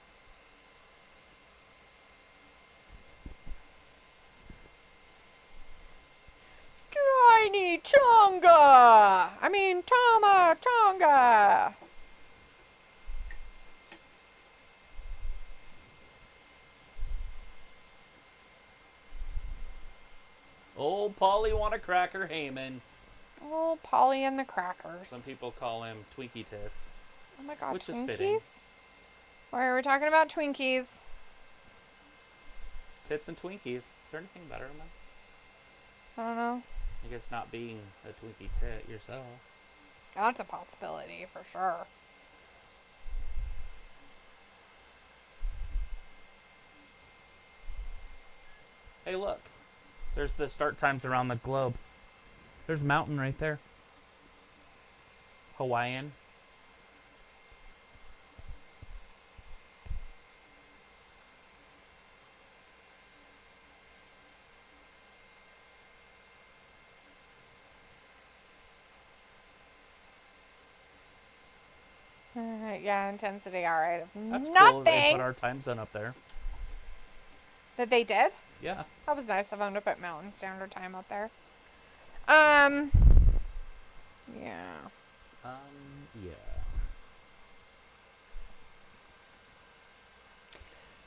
Tiny Tonga! I mean, Tama Tonga! Old Polly want a cracker Heyman. Oh, Polly and the Crackers. Some people call him Twinkie Tits. Oh my god, which is fitting. Twinkies? Why are we talking about Twinkies? Tits and Twinkies. Is there anything better than that? I don't know. I guess not being a Twinkie tit yourself. That's a possibility for sure. Hey, look. There's the start times around the globe. There's mountain right there. Hawaiian. Yeah, intensity, alright. That's Nothing! cool. They put our time zone up there. That they did? Yeah. That was nice of them to put Mountain Standard Time up there. Yeah. Yeah.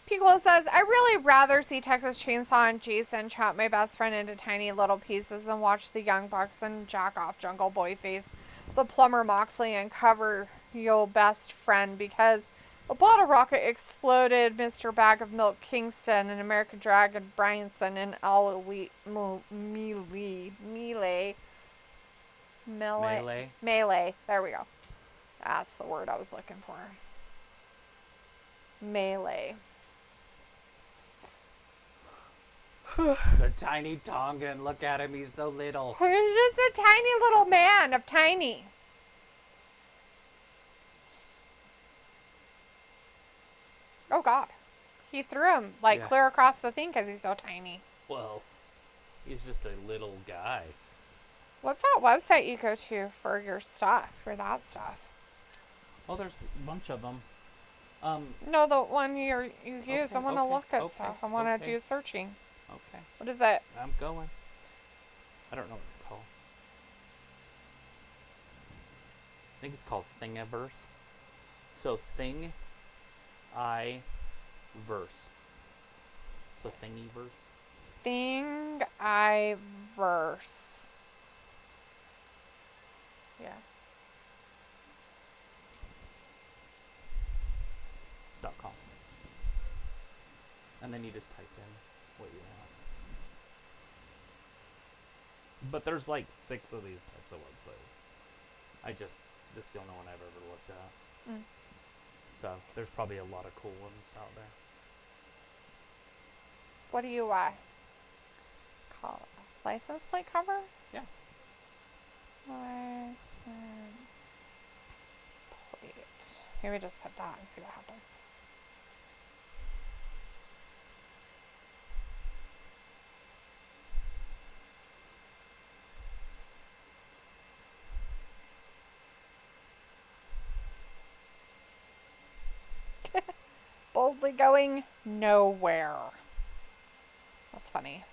Pico says, I really rather see Texas Chainsaw and Jason chop my best friend into tiny little pieces than watch the Young Bucks and jack off Jungle Boy face the plumber Moxley and cover your best friend because a bottle rocket exploded Mr. Bag of Milk Kingston and American Dragon Bryanson and all elite melee. There we go. That's the word I was looking for. Melee. The tiny Tongan. Look at him. He's so little. He's just a tiny little man of tiny. Oh, God. He threw him, like, clear across the thing because he's so tiny. Well, he's just a little guy. What's that website you go to for your stuff, for that stuff? Oh, there's a bunch of them. No, the one you use. I want to look at okay, stuff. I want to do searching. Okay. What is it? I'm going. I don't know what it's called. I think it's called Thingiverse. So Thing, I, Verse. So Thingiverse. Thing I verse. Yeah. .com. And then you just type in what you want. But there's like 6 of these types of websites. This is the only one I've ever looked at. Mm. So there's probably a lot of cool ones out there. What do you call it? License plate cover? Yeah. License plate. Maybe just put that and see what happens. Boldly going nowhere. That's funny.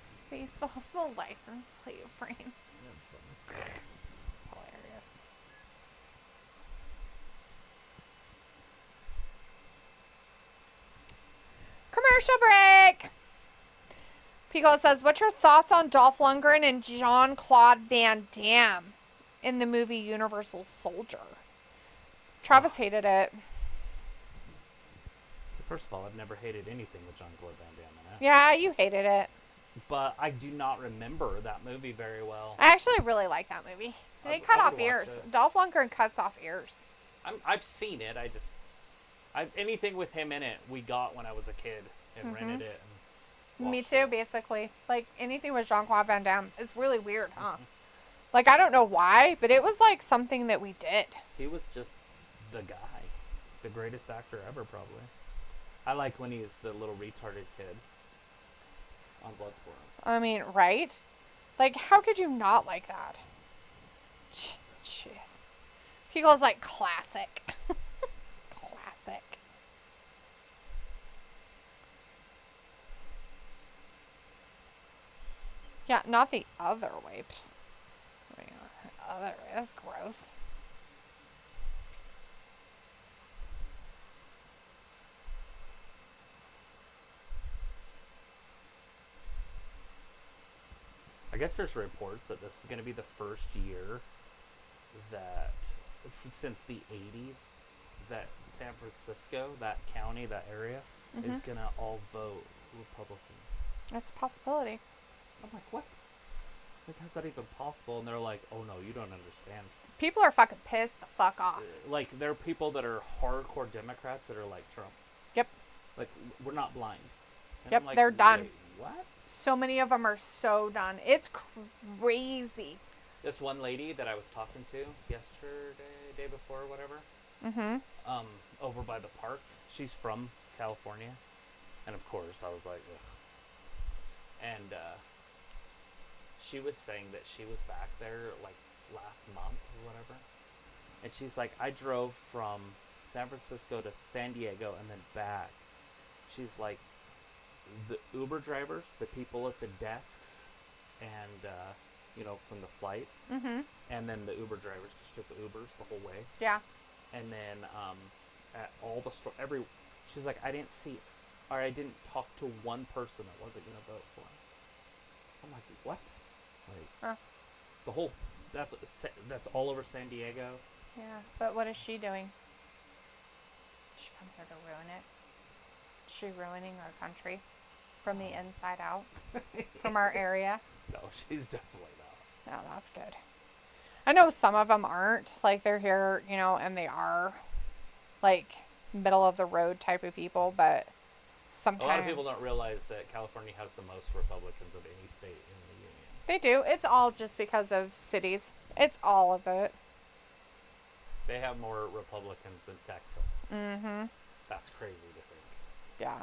Spaceballs, the license plate frame. That's funny. It's hilarious. Commercial break. Pico says, what's your thoughts on Dolph Lundgren and Jean-Claude Van Damme in the movie Universal Soldier? Travis hated it. First of all, I've never hated anything with Jean-Claude Van Damme in it. Yeah, you hated it. But I do not remember that movie very well. I actually really like that movie. They cut off ears. Dolph Lundgren cuts off ears. I've seen it. Anything with him in it, we got when I was a kid and rented it. And Me watched too, it. basically. Like, anything with Jean-Claude Van Damme. It's really weird, huh? Like, I don't know why, but it was like something that we did. He was just the guy. The greatest actor ever, probably. I like when he's the little retarded kid on Bloodsport. I mean, right? Like, how could you not like that? Jeez. People's like, classic. Classic. Yeah, not the other wipes. I mean, other way. That's gross. I guess there's reports that this is going to be the first year that, since the 80s, that San Francisco, that county, that area, is going to all vote Republican. That's a possibility. I'm like, what? Like, how's that even possible? And they're like, oh no, you don't understand. People are fucking pissed the fuck off. Like, there are people that are hardcore Democrats that are like Trump. Yep. Like, we're not blind. And Yep, I'm like, they're done. "Wait, what? So many of them are so done. It's crazy. This one lady that I was talking to yesterday, day before, whatever, over by the park, she's from California. And of course, I was like, ugh. And she was saying that she was back there like last month or whatever. And she's like, I drove from San Francisco to San Diego and then back. She's like, the Uber drivers, the people at the desks, and from the flights, and then the Uber drivers just took the Ubers the whole way. Yeah. And then at all the she's like, I didn't talk to one person that wasn't gonna vote for him. I'm like, what? Like, the whole that's all over San Diego. Yeah, but what is she doing? She come here to ruin it. Is she ruining our country from the inside out, from our area? No, she's definitely not. No, that's good. I know some of them aren't. Like, they're here, and they are, like, middle of the road type of people, but sometimes... A lot of people don't realize that California has the most Republicans of any state in the union. They do. It's all just because of cities. It's all of it. They have more Republicans than Texas. Mm-hmm. That's crazy to think. Yeah.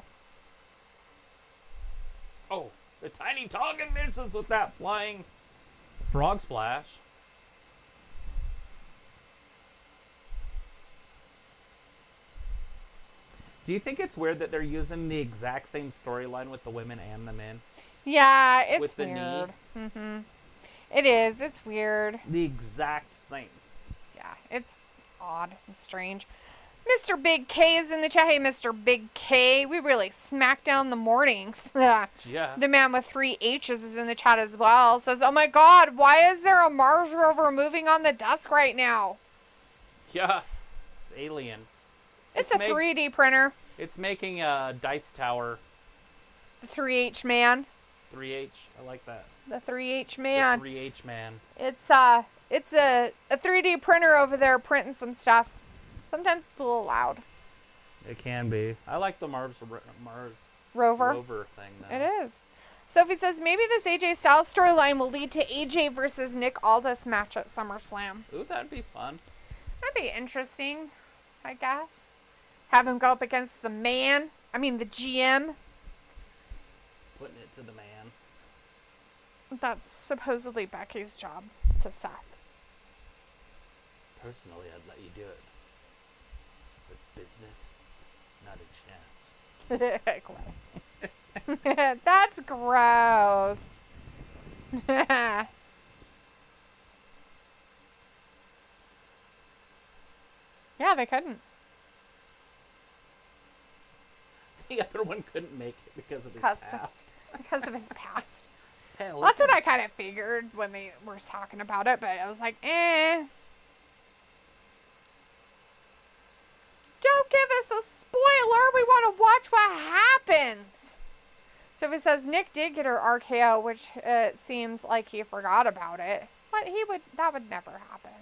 Oh, the Tiny Tongan misses with that flying frog splash. Do you think it's weird that they're using the exact same storyline with the women and the men? Yeah, it's with the weird. knee? Mm-hmm. It is. It's weird. The exact same. Yeah, it's odd and strange. Mr. Big K is in the chat. Hey, Mr. Big K. We really smack down the mornings. Yeah. The man with 3 H's is in the chat as well. Says, oh my god, why is there a Mars rover moving on the desk right now? Yeah. It's alien. It's a 3D printer. It's making a dice tower. The 3H man. 3H. I like that. The 3H man. The 3H man. It's a 3D printer over there printing some stuff. Sometimes it's a little loud. It can be. I like the Mars Rover thing, though. It is. Sophie says, maybe this AJ Styles storyline will lead to AJ versus Nick Aldis match at SummerSlam. Ooh, that'd be fun. That'd be interesting, I guess. Have him go up against the GM. Putting it to the man. That's supposedly Becky's job to Seth. Personally, I'd let you do it. But business, not a chance. Gross. That's gross. Yeah, they couldn't. The other one couldn't make it because of his past. Because of his past. Hell, That's what I kind of figured when they were talking about it, but I was like, eh. Don't give us a spoiler. We want to watch what happens. So if it says Nick did get her RKO, which it seems like he forgot about it. But that would never happen.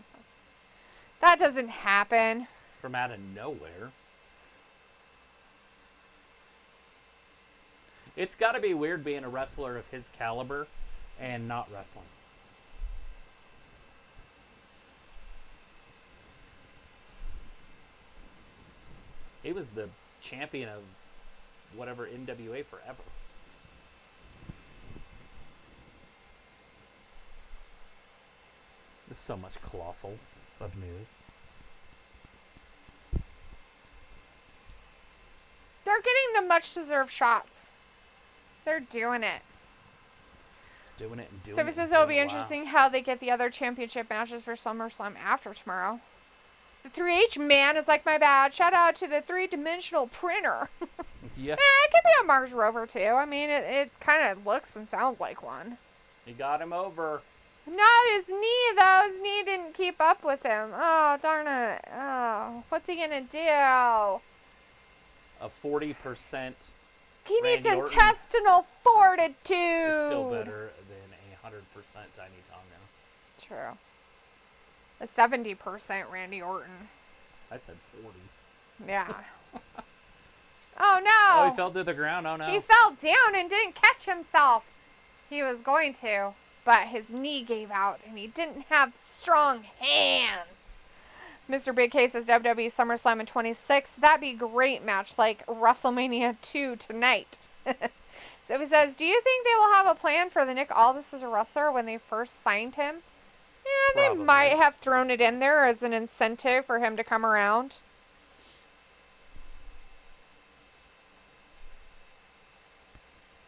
That doesn't happen. From out of nowhere. It's got to be weird being a wrestler of his caliber and not wrestling. He was the champion of whatever NWA forever. There's so much colossal of news. They're getting the much-deserved shots. They're doing it. Doing it and doing So it. he says it'll be interesting how they get the other championship matches for SummerSlam after tomorrow. The 3H man is like, my bad. Shout out to the three-dimensional printer. Yeah. It could be a Mars rover, too. I mean, it kind of looks and sounds like one. He got him over. Not his knee, though. His knee didn't keep up with him. Oh, darn it. Oh, what's he going to do? A 40%. He needs Randy Orton. intestinal fortitude. It's still better than a 100% Tiny Tonga. True. A 70% Randy Orton. I said 40. Yeah. Oh, no. Oh, he fell to the ground. Oh, no. He fell down and didn't catch himself. He was going to, but his knee gave out, and he didn't have strong hands. Mr. Big K says WWE SummerSlam in 26. That'd be a great match, like WrestleMania 2 tonight. So he says, do you think they will have a plan for the Nick Aldis as a wrestler when they first signed him? Yeah, they Probably. might have thrown it in there as an incentive for him to come around.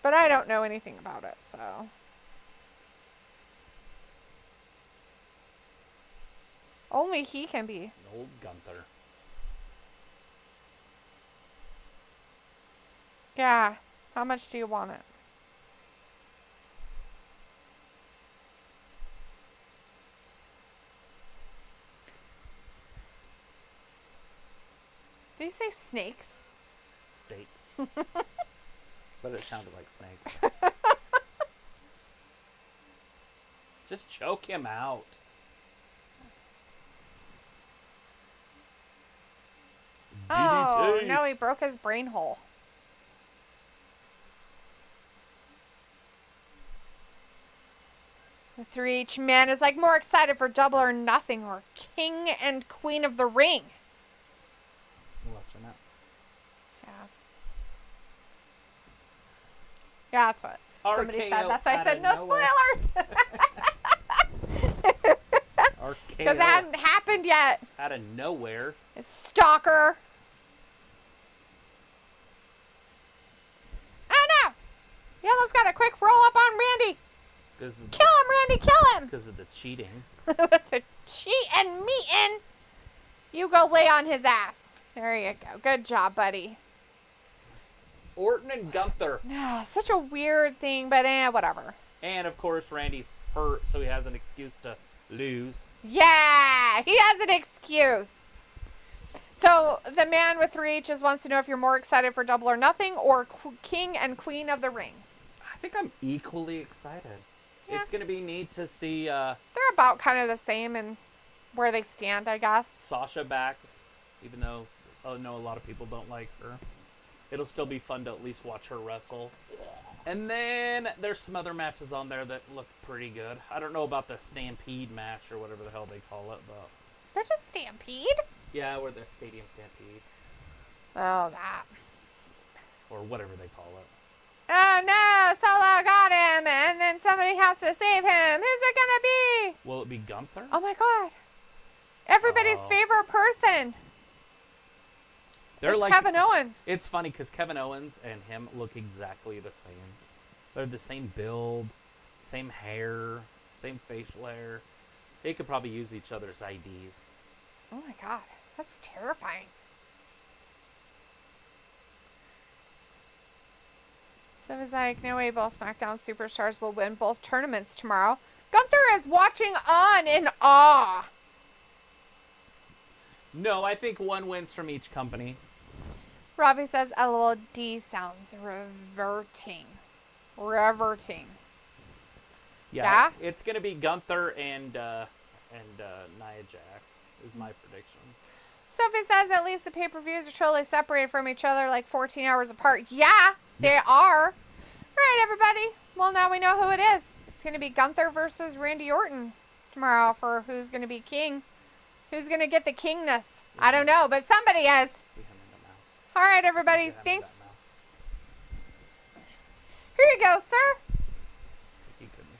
But I don't know anything about it, so. Only he can be. Old Gunther. Yeah. How much do you want it? Did you say snakes? Steaks. But it sounded like snakes. Just choke him out. Oh, DDT. no, he broke his brain hole. The 3H man is like more excited for Double or Nothing or King and Queen of the Ring. Watching that. Yeah. Yeah, that's what somebody RKO said. That's why I out said of no nowhere. spoilers. RKO Because it hadn't happened yet. out of nowhere. Stalker. Oh no! You almost got a quick roll up on Randy. Kill him, Randy, kill him! Because of the cheating. With the cheating meeting. You go lay on his ass. There you go. Good job, buddy. Orton and Gunther. Such a weird thing, but whatever. And, of course, Randy's hurt, so he has an excuse to lose. Yeah, he has an excuse. So the man with 3 H's wants to know if you're more excited for Double or Nothing or King and Queen of the Ring. I think I'm equally excited. Yeah. It's going to be neat to see They're about kind of the same in where they stand, I guess. Sasha back, even though I know a lot of people don't like her. it'll still be fun to at least watch her wrestle. And then there's some other matches on there that look pretty good. I don't know about the Stampede match or whatever the hell they call it, but There's a Stampede? yeah, or the Stadium Stampede Oh, that. or whatever they call it. Oh no, Solo got him, and then somebody has to save him. Who's it gonna be? Will it be Gunther? Oh my god. Everybody's Oh. favorite person. They're It's like Kevin Owens. It's funny because Kevin Owens and him look exactly the same. They're the same build, same hair, same facial hair. They could probably use each other's IDs. Oh my god, that's terrifying. So it's like, no way both SmackDown superstars will win both tournaments tomorrow. Gunther is watching on in awe. No, I think one wins from each company. Robbie says LOD sounds reverting. Reverting. Yeah? It's gonna be Gunther and Nia Jax is my prediction. Sophie says at least the pay-per-views are totally separated from each other, like 14 hours apart. Yeah, they are. All right, everybody. Well, now we know who it is. It's going to be Gunther versus Randy Orton tomorrow for who's going to be king. Who's going to get the kingness? I don't know, but somebody is. All right, everybody. Thanks. Here you go, sir.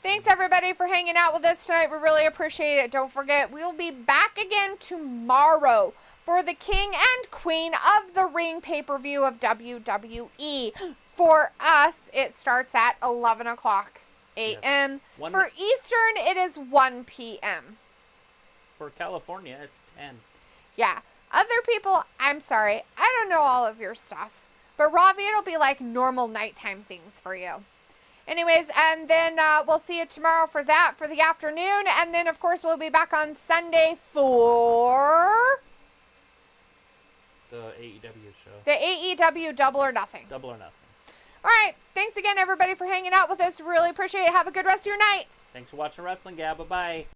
Thanks, everybody, for hanging out with us tonight. We really appreciate it. Don't forget, we'll be back again tomorrow for the King and Queen of the Ring pay-per-view of WWE. For us, it starts at 11 o'clock a.m. Yes. For Eastern, it is 1 p.m. For California, it's 10. Yeah. Other people, I'm sorry, I don't know all of your stuff. But Ravi, it'll be like normal nighttime things for you. Anyways, and then we'll see you tomorrow for that, for the afternoon. And then, of course, we'll be back on Sunday for The AEW show. the AEW Double or Nothing. Double or Nothing. All right. Thanks again, everybody, for hanging out with us. Really appreciate it. Have a good rest of your night. Thanks for watching Wrestling Gab. Bye-bye.